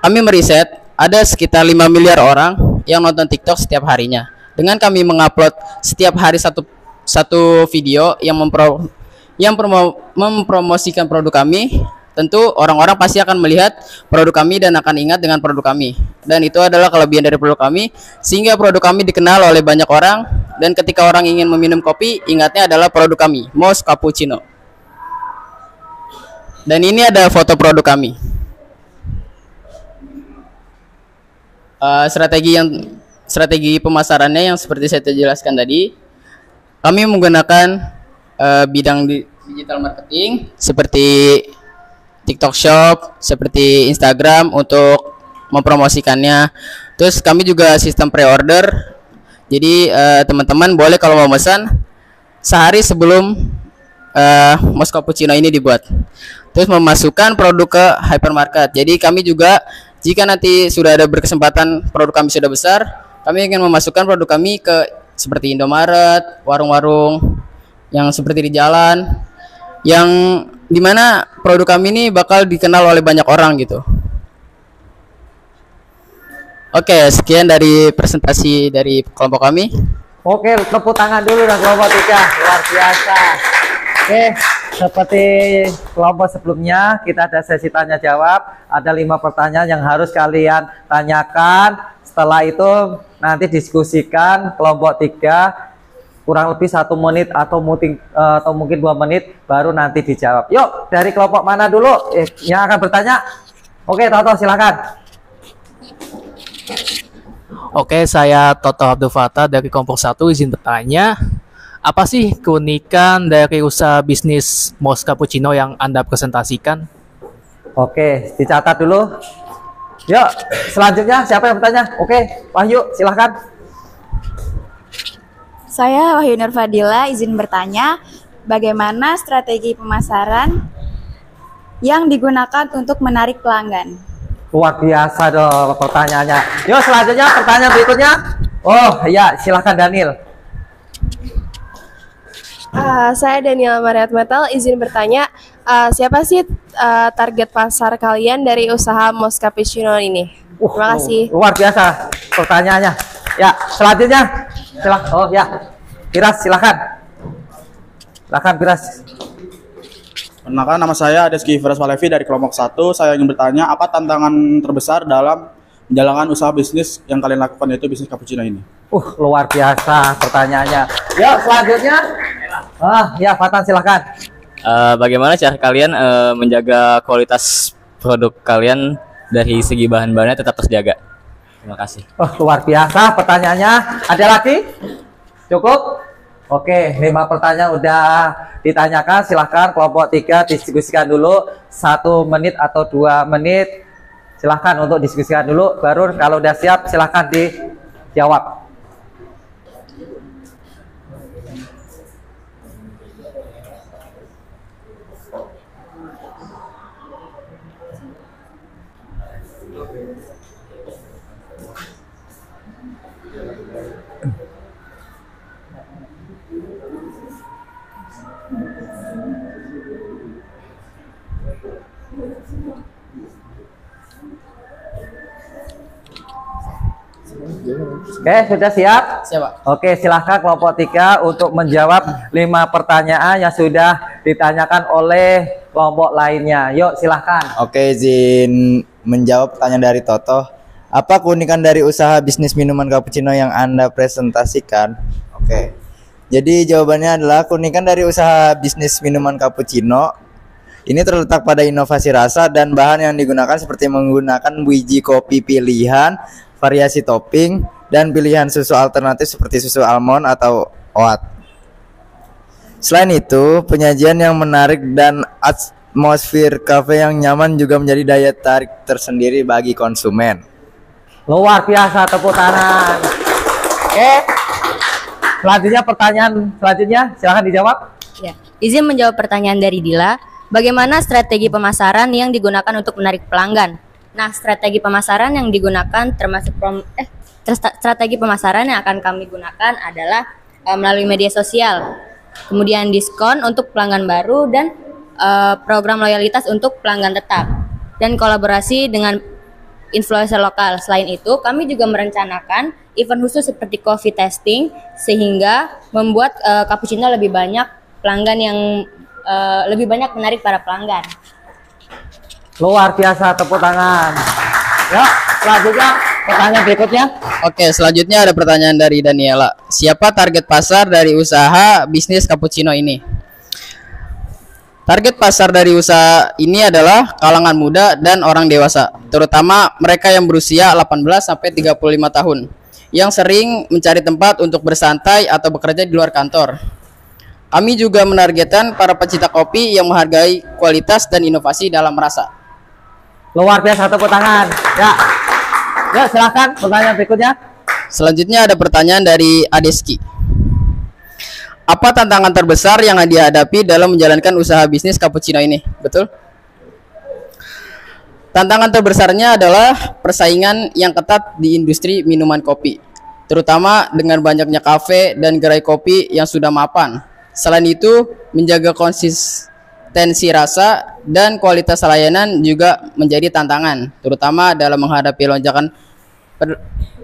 kami meriset ada sekitar 5 miliar orang yang nonton TikTok setiap harinya. Dengan kami mengupload setiap hari satu video yang mempromosikan produk kami, tentu orang-orang pasti akan melihat produk kami dan akan ingat dengan produk kami. Dan itu adalah kelebihan dari produk kami, sehingga produk kami dikenal oleh banyak orang. Dan ketika orang ingin meminum kopi, ingatnya adalah produk kami, Mos Cappuccino. Dan ini ada foto produk kami. Strategi pemasarannya yang seperti saya jelaskan tadi, kami menggunakan bidang digital marketing seperti TikTok Shop, seperti Instagram untuk mempromosikannya. Terus kami juga sistem pre-order. Jadi teman-teman boleh kalau mau pesan sehari sebelum Mos Cappuccino ini dibuat. Terus memasukkan produk ke hypermarket. Jadi kami juga jika nanti sudah ada berkesempatan produk kami sudah besar, kami ingin memasukkan produk kami ke seperti Indomaret, warung-warung yang seperti di jalan, yang dimana produk kami ini bakal dikenal oleh banyak orang gitu. Oke, sekian dari presentasi dari kelompok kami. Oke, tepuk tangan dulu dan kelompok 3, luar biasa. Oke, seperti kelompok sebelumnya, kita ada sesi tanya jawab. Ada 5 pertanyaan yang harus kalian tanyakan. Setelah itu nanti diskusikan kelompok 3 kurang lebih 1 menit atau mungkin 2 menit baru nanti dijawab. Yuk, dari kelompok mana dulu yang akan bertanya? Oke, Toto silakan. Oke, saya Toto Abdul Fattah dari kelompok 1 izin bertanya. Apa sih keunikan dari usaha bisnis Mos Cappuccino yang Anda presentasikan? Oke, dicatat dulu. Yuk, selanjutnya siapa yang bertanya? Oke, Wahyu, silahkan. Saya Wahyu Nur Fadila, izin bertanya, bagaimana strategi pemasaran yang digunakan untuk menarik pelanggan? Luar biasa dong pertanyaannya. Yuk, selanjutnya pertanyaan berikutnya. Oh, ya, silahkan Daniel. Saya Daniel Mariat Metal, izin bertanya, siapa sih target pasar kalian dari usaha Mos Cappuccino ini? Terima kasih. Luar biasa pertanyaannya. Ya, selanjutnya. Oh ya, Firas silakan. Silakan Firas. Perkenalkan, nama saya Deski Firas Walevi dari kelompok 1. Saya ingin bertanya, apa tantangan terbesar dalam menjalankan usaha bisnis yang kalian lakukan, yaitu bisnis cappuccino ini? Luar biasa pertanyaannya. Yuk, selanjutnya. Ya, Fatan silakan. Bagaimana cara kalian menjaga kualitas produk kalian dari segi bahan-bahannya tetap terjaga? Terima kasih. Luar biasa pertanyaannya. Ada lagi? Cukup? Oke, 5 pertanyaan udah ditanyakan. Silahkan kelompok 3 diskusikan dulu 1 menit atau 2 menit. Silahkan untuk diskusikan dulu. Baru kalau udah siap silahkan dijawab. Oke, sudah siap? Siap. Oke, silahkan kelompok 3 untuk menjawab 5 pertanyaan yang sudah ditanyakan oleh kelompok lainnya. Yuk, silahkan. Oke, izin menjawab pertanyaan dari Toto. Apa keunikan dari usaha bisnis minuman cappuccino yang Anda presentasikan? Oke. Jadi jawabannya adalah keunikan dari usaha bisnis minuman cappuccino ini terletak pada inovasi rasa dan bahan yang digunakan seperti menggunakan biji kopi pilihan, variasi topping, dan pilihan susu alternatif seperti susu almond atau oat. Selain itu, penyajian yang menarik dan atmosfer kafe yang nyaman juga menjadi daya tarik tersendiri bagi konsumen. Luar biasa, tepuk tangan. Oke. Selanjutnya pertanyaan selanjutnya silahkan dijawab. Ya, izin menjawab pertanyaan dari Dila. Bagaimana strategi pemasaran yang digunakan untuk menarik pelanggan? Nah, strategi pemasaran yang digunakan termasuk strategi pemasaran yang akan kami gunakan adalah melalui media sosial, kemudian diskon untuk pelanggan baru dan program loyalitas untuk pelanggan tetap, dan kolaborasi dengan influencer lokal. Selain itu, kami juga merencanakan event khusus seperti coffee tasting sehingga membuat cappuccino lebih banyak pelanggan yang lebih banyak menarik para pelanggan. Luar biasa, tepuk tangan. Ya, selanjutnya pertanyaan berikutnya. Oke, selanjutnya ada pertanyaan dari Daniela. Siapa target pasar dari usaha bisnis cappuccino ini? Target pasar dari usaha ini adalah kalangan muda dan orang dewasa, terutama mereka yang berusia 18 sampai 35 tahun yang sering mencari tempat untuk bersantai atau bekerja di luar kantor. Kami juga menargetkan para pecinta kopi yang menghargai kualitas dan inovasi dalam rasa. Luar biasa, tepuk tangan. Ya, silakan pertanyaan berikutnya. Selanjutnya ada pertanyaan dari Adeski. Apa tantangan terbesar yang dihadapi dalam menjalankan usaha bisnis cappuccino ini? Betul? Tantangan terbesarnya adalah persaingan yang ketat di industri minuman kopi, terutama dengan banyaknya kafe dan gerai kopi yang sudah mapan. Selain itu, menjaga konsistensi rasa dan kualitas layanan juga menjadi tantangan, terutama dalam menghadapi lonjakan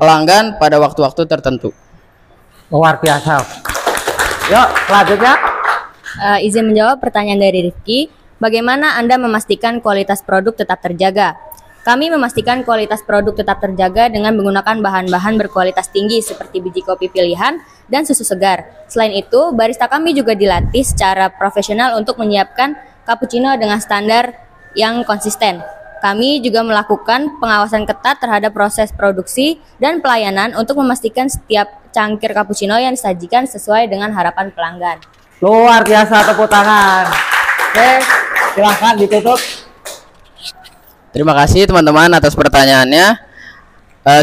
pelanggan pada waktu-waktu tertentu. Luar biasa. Yuk, selanjutnya. Izin menjawab pertanyaan dari Rifki. Bagaimana Anda memastikan kualitas produk tetap terjaga? Kami memastikan kualitas produk tetap terjaga dengan menggunakan bahan-bahan berkualitas tinggi seperti biji kopi pilihan dan susu segar. Selain itu, barista kami juga dilatih secara profesional untuk menyiapkan cappuccino dengan standar yang konsisten. Kami juga melakukan pengawasan ketat terhadap proses produksi dan pelayanan untuk memastikan setiap cangkir cappuccino yang disajikan sesuai dengan harapan pelanggan. Luar biasa, tepuk tangan. Oke, silahkan ditutup. Terima kasih teman-teman atas pertanyaannya.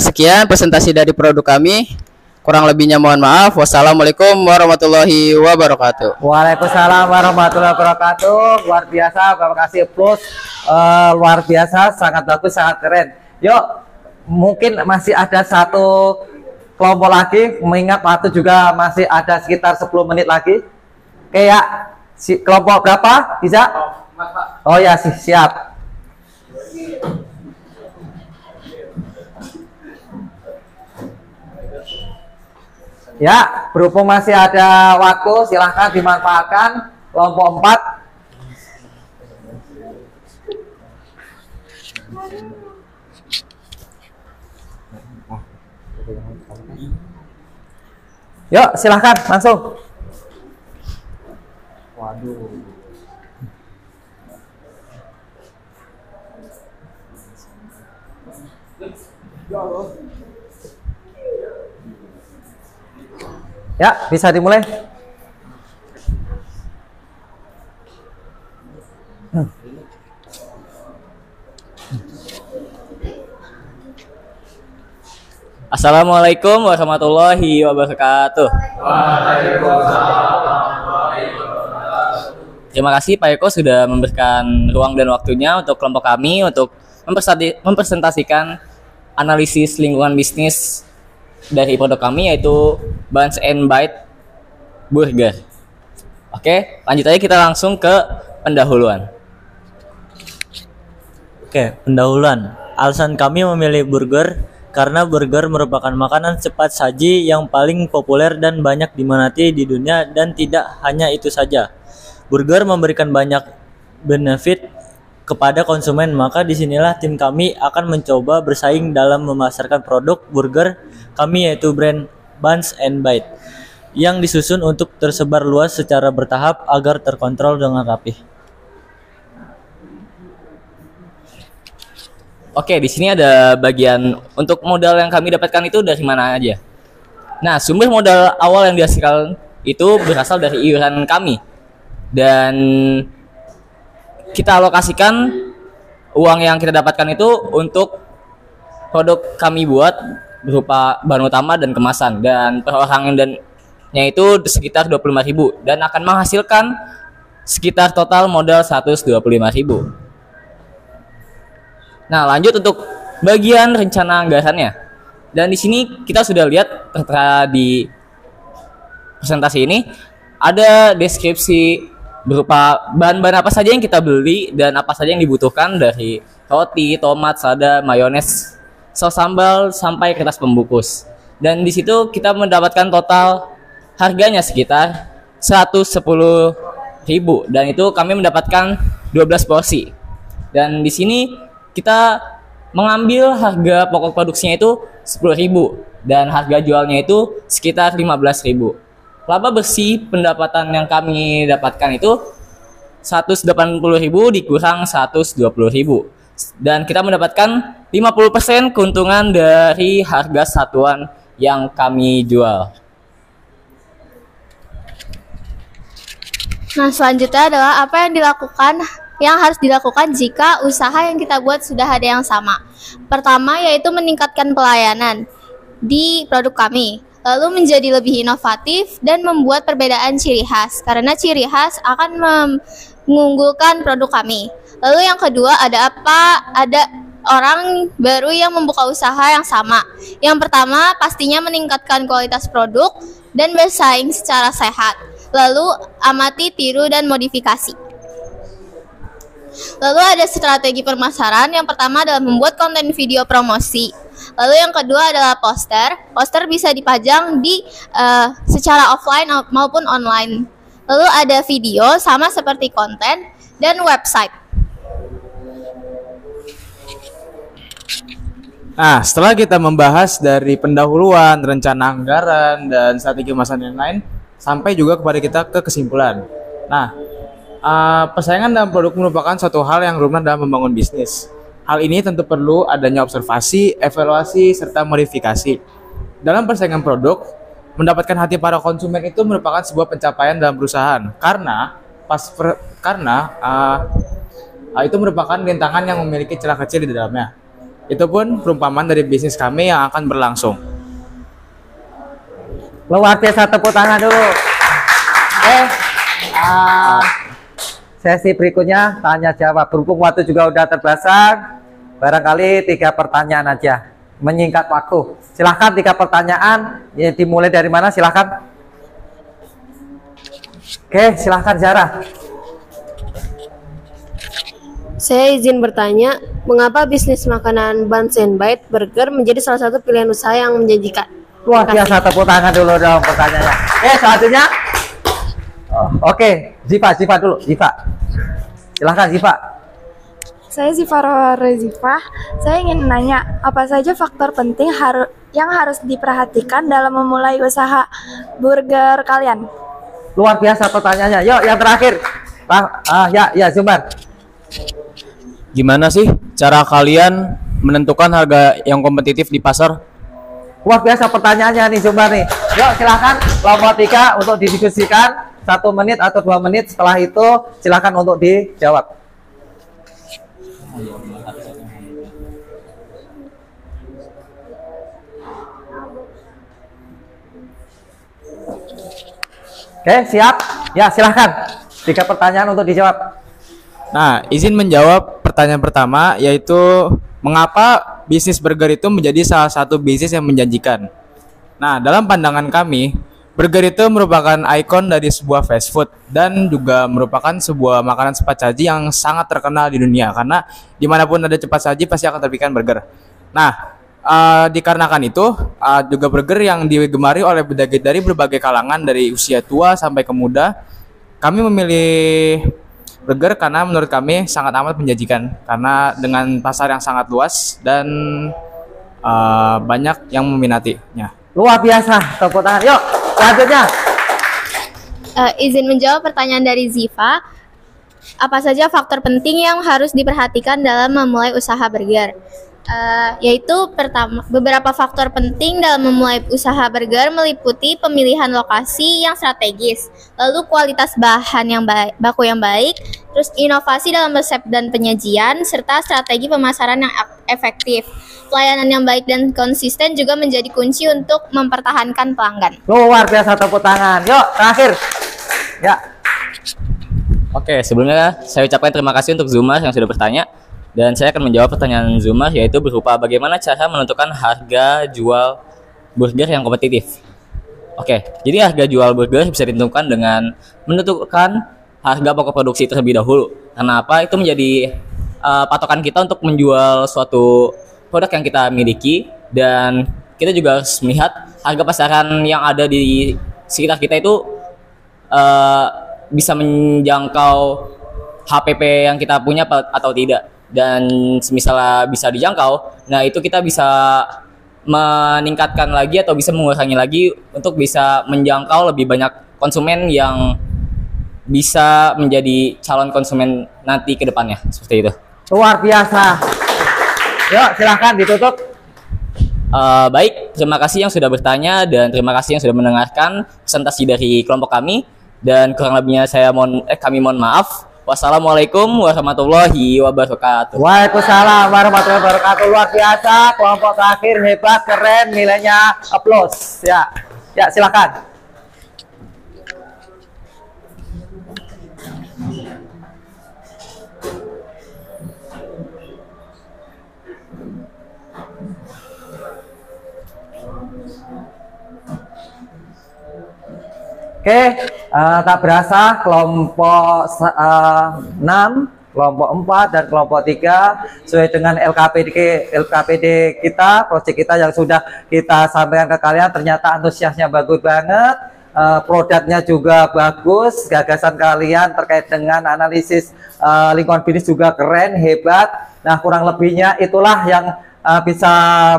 Sekian presentasi dari produk kami. Kurang lebihnya mohon maaf. Wassalamualaikum warahmatullahi wabarakatuh. Waalaikumsalam warahmatullahi wabarakatuh. Luar biasa, terima kasih plus. Luar biasa, sangat bagus, sangat keren. Yuk, mungkin masih ada satu kelompok lagi. Mengingat waktu juga masih ada sekitar 10 menit lagi. Kayak kelompok berapa? Bisa? Oh ya, siap. Ya, berhubung masih ada waktu, silahkan dimanfaatkan. Kelompok 4. Yuk, silahkan langsung. Waduh. Ya, bisa dimulai. Assalamualaikum warahmatullahi wabarakatuh. Terima kasih Pak Eko sudah memberikan ruang dan waktunya untuk kelompok kami untuk mempresentasikan analisis lingkungan bisnis dari produk kami yaitu Buns and Bite Burger. Oke, lanjut aja kita langsung ke pendahuluan. Oke, pendahuluan. Alasan kami memilih burger karena burger merupakan makanan cepat saji yang paling populer dan banyak diminati di dunia, dan tidak hanya itu saja. Burger memberikan banyak benefit kepada konsumen, maka disinilah tim kami akan mencoba bersaing dalam memasarkan produk burger kami yaitu brand Buns and Bite yang disusun untuk tersebar luas secara bertahap agar terkontrol dengan rapi. Oke, di sini ada bagian untuk modal yang kami dapatkan itu dari mana aja. Nah, sumber modal awal yang dihasilkan itu berasal dari iuran kami. Dan kita alokasikan uang yang kita dapatkan itu untuk produk kami buat berupa bahan utama dan kemasan, dan per orang dannya itu sekitar 25.000 dan akan menghasilkan sekitar total modal 125.000. Nah, lanjut untuk bagian rencana anggarannya. Dan di sini kita sudah lihat tertera di presentasi ini ada deskripsi berupa bahan-bahan apa saja yang kita beli dan apa saja yang dibutuhkan dari roti, tomat, selada, mayones, saus sambal sampai kertas pembungkus. Dan di situ kita mendapatkan total harganya sekitar 110.000 dan itu kami mendapatkan 12 porsi. Dan di sini kita mengambil harga pokok produksinya itu 10.000 dan harga jualnya itu sekitar 15.000. Laba bersih pendapatan yang kami dapatkan itu 180.000 dikurang 120.000 dan kita mendapatkan 50% keuntungan dari harga satuan yang kami jual. Nah, selanjutnya adalah apa yang harus dilakukan jika usaha yang kita buat sudah ada yang sama. Pertama yaitu meningkatkan pelayanan di produk kami, lalu menjadi lebih inovatif dan membuat perbedaan ciri khas, karena ciri khas akan mengunggulkan produk kami. Lalu yang kedua ada orang baru yang membuka usaha yang sama. Yang pertama pastinya meningkatkan kualitas produk dan bersaing secara sehat. Lalu amati, tiru, dan modifikasi. Lalu ada strategi pemasaran. Yang pertama adalah membuat konten video promosi. Lalu yang kedua adalah poster. Poster bisa dipajang di secara offline maupun online. Lalu ada video sama seperti konten dan website. Nah, setelah kita membahas dari pendahuluan, rencana anggaran, dan strategi pemasaran yang lain, sampai juga kepada kita ke kesimpulan. Nah, persaingan dalam produk merupakan suatu hal yang rumit dalam membangun bisnis. Hal ini tentu perlu adanya observasi, evaluasi, serta modifikasi. Dalam persaingan produk, mendapatkan hati para konsumen itu merupakan sebuah pencapaian dalam perusahaan. Karena itu merupakan rintangan yang memiliki celah kecil di dalamnya. Itu pun perumpamaan dari bisnis kami yang akan berlangsung. Luar biasa, tepuk tangan dulu. Sesi berikutnya tanya jawab. Berhubung waktu juga udah terbasar, barangkali 3 pertanyaan aja, menyingkat waktu. Silahkan 3 pertanyaan. Ya, dimulai dari mana? Silahkan. Oke, silahkan Zara. Saya izin bertanya, mengapa bisnis makanan Buns and Bites Burger menjadi salah satu pilihan usaha yang menjanjikan? Luar biasa, tepuk tangan dulu dong pertanyaannya. Selanjutnya. Oke, Ziva dulu. Silahkan Ziva. Saya Zifar Rezifah. Saya ingin nanya, apa saja faktor penting yang harus diperhatikan dalam memulai usaha burger kalian? Luar biasa pertanyaannya. Yuk, yang terakhir. Ya, Zumar. Gimana sih cara kalian menentukan harga yang kompetitif di pasar? Luar biasa pertanyaannya nih Zumar nih. Yuk, silahkan kelompok 3 untuk didiskusikan 1 menit atau 2 menit. Setelah itu silahkan untuk dijawab. Oke, siap? Ya, silahkan. 3 pertanyaan untuk dijawab. Nah, izin menjawab pertanyaan pertama, yaitu mengapa bisnis burger itu menjadi salah satu bisnis yang menjanjikan. Nah, dalam pandangan kami, burger itu merupakan ikon dari sebuah fast food dan juga merupakan sebuah makanan cepat saji yang sangat terkenal di dunia, karena dimanapun ada cepat saji pasti akan terpikirkan burger. Nah, dikarenakan itu juga burger yang digemari oleh dari berbagai kalangan, dari usia tua sampai ke muda. Kami memilih burger karena menurut kami sangat amat menjanjikan, karena dengan pasar yang sangat luas dan banyak yang meminatinya. Luar biasa, tepuk tangan. Yuk, selanjutnya. Izin menjawab pertanyaan dari Ziva. Apa saja faktor penting yang harus diperhatikan dalam memulai usaha burger? Yaitu pertama, beberapa faktor penting dalam memulai usaha burger meliputi pemilihan lokasi yang strategis, lalu kualitas bahan yang baku yang baik, terus inovasi dalam resep dan penyajian, serta strategi pemasaran yang efektif. Pelayanan yang baik dan konsisten juga menjadi kunci untuk mempertahankan pelanggan. Luar biasa, tepuk tangan. Yuk, terakhir. Ya. Oke, sebelumnya saya ucapkan terima kasih untuk Zumar yang sudah bertanya. Dan saya akan menjawab pertanyaan Zumar, yaitu berupa bagaimana cara menentukan harga jual burger yang kompetitif. Oke, jadi harga jual burger bisa ditentukan dengan menentukan harga pokok produksi terlebih dahulu. Karena apa? Itu menjadi patokan kita untuk menjual suatu produk yang kita miliki, dan kita juga harus melihat harga pasaran yang ada di sekitar kita itu bisa menjangkau HPP yang kita punya atau tidak. Dan misalnya bisa dijangkau, nah itu kita bisa meningkatkan lagi atau bisa mengurangi lagi untuk bisa menjangkau lebih banyak konsumen yang bisa menjadi calon konsumen nanti ke depannya, seperti itu. Luar biasa. Yuk, silahkan ditutup. Baik, terima kasih yang sudah bertanya dan terima kasih yang sudah mendengarkan presentasi dari kelompok kami, dan kurang lebihnya kami mohon maaf. Wassalamualaikum warahmatullahi wabarakatuh. Waalaikumsalam warahmatullahi wabarakatuh. Luar biasa, kelompok terakhir hebat, keren, nilainya aplaus. Ya, silakan. Oke, tak berasa kelompok 6, kelompok 4, dan kelompok 3 sesuai dengan LKPD kita, proyek kita yang sudah kita sampaikan ke kalian, ternyata antusiasnya bagus banget. produknya juga bagus, gagasan kalian terkait dengan analisis lingkungan bisnis juga keren, hebat. Nah, kurang lebihnya itulah yang bisa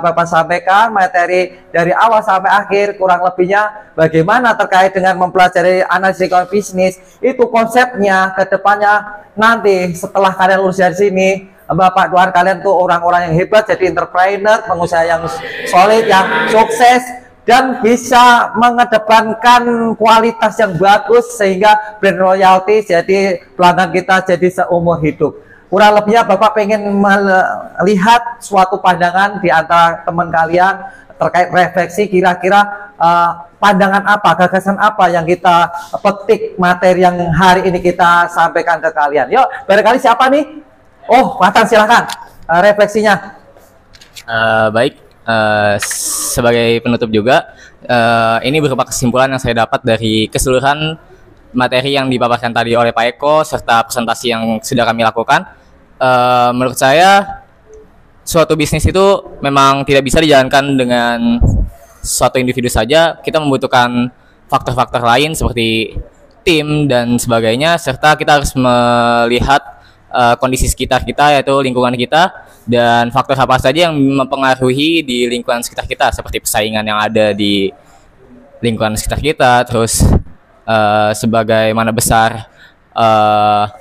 Bapak sampaikan, materi dari awal sampai akhir. Kurang lebihnya bagaimana terkait dengan mempelajari analisis lingkungan bisnis, itu konsepnya ke depannya nanti setelah kalian lulus dari sini, Bapak doakan kalian tuh orang-orang yang hebat, jadi entrepreneur, pengusaha yang solid, yang sukses, dan bisa mengedepankan kualitas yang bagus sehingga brand loyalty jadi pelanggan kita jadi seumur hidup. Kurang lebihnya Bapak pengen melihat suatu pandangan di antara teman kalian terkait refleksi, kira-kira pandangan apa, gagasan apa yang kita petik materi yang hari ini kita sampaikan ke kalian. Yuk, barangkali siapa nih? Oh, Matan, silahkan refleksinya. Baik. Sebagai penutup juga, ini berupa kesimpulan yang saya dapat dari keseluruhan materi yang dipaparkan tadi oleh Pak Eko serta presentasi yang sudah kami lakukan. Menurut saya, suatu bisnis itu memang tidak bisa dijalankan dengan suatu individu saja. Kita membutuhkan faktor-faktor lain seperti tim dan sebagainya, serta kita harus melihat kondisi sekitar kita, yaitu lingkungan kita, dan faktor apa saja yang mempengaruhi di lingkungan sekitar kita, seperti persaingan yang ada di lingkungan sekitar kita, terus sebagaimana besar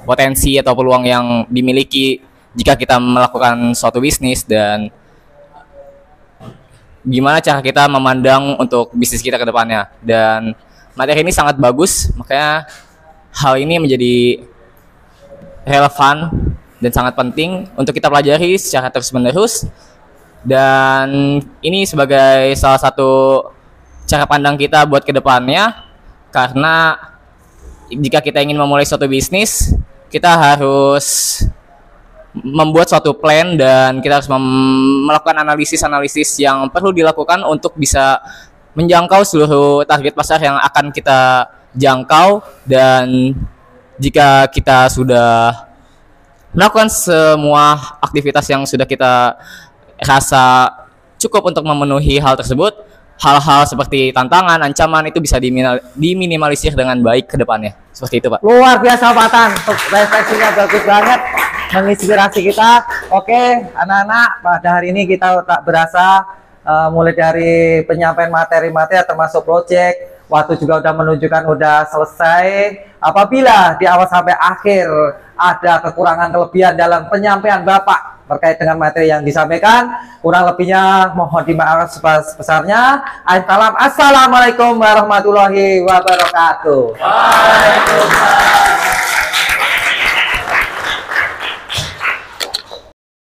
potensi atau peluang yang dimiliki jika kita melakukan suatu bisnis, dan gimana cara kita memandang untuk bisnis kita ke depannya. Dan materi ini sangat bagus, makanya hal ini menjadi relevan dan sangat penting untuk kita pelajari secara terus-menerus, dan ini sebagai salah satu cara pandang kita buat ke depannya, karena jika kita ingin memulai suatu bisnis, kita harus membuat suatu plan dan kita harus melakukan analisis-analisis yang perlu dilakukan untuk bisa menjangkau seluruh target pasar yang akan kita jangkau. Dan jika kita sudah melakukan semua aktivitas yang sudah kita rasa cukup untuk memenuhi hal tersebut, hal-hal seperti tantangan, ancaman itu bisa diminimalisir dengan baik ke depannya. Seperti itu, Pak. Luar biasa, Pak Tan. Refleksinya bagus banget, menginspirasi kita. Oke, anak-anak, pada hari ini kita tak berasa mulai dari penyampaian materi-materi termasuk project. Waktu juga udah menunjukkan udah selesai. Apabila di awal sampai akhir ada kekurangan kelebihan dalam penyampaian Bapak terkait dengan materi yang disampaikan, kurang lebihnya mohon dimaafkan sebesar-besarnya. Assalamualaikum warahmatullahi wabarakatuh. Waalaikumsalam.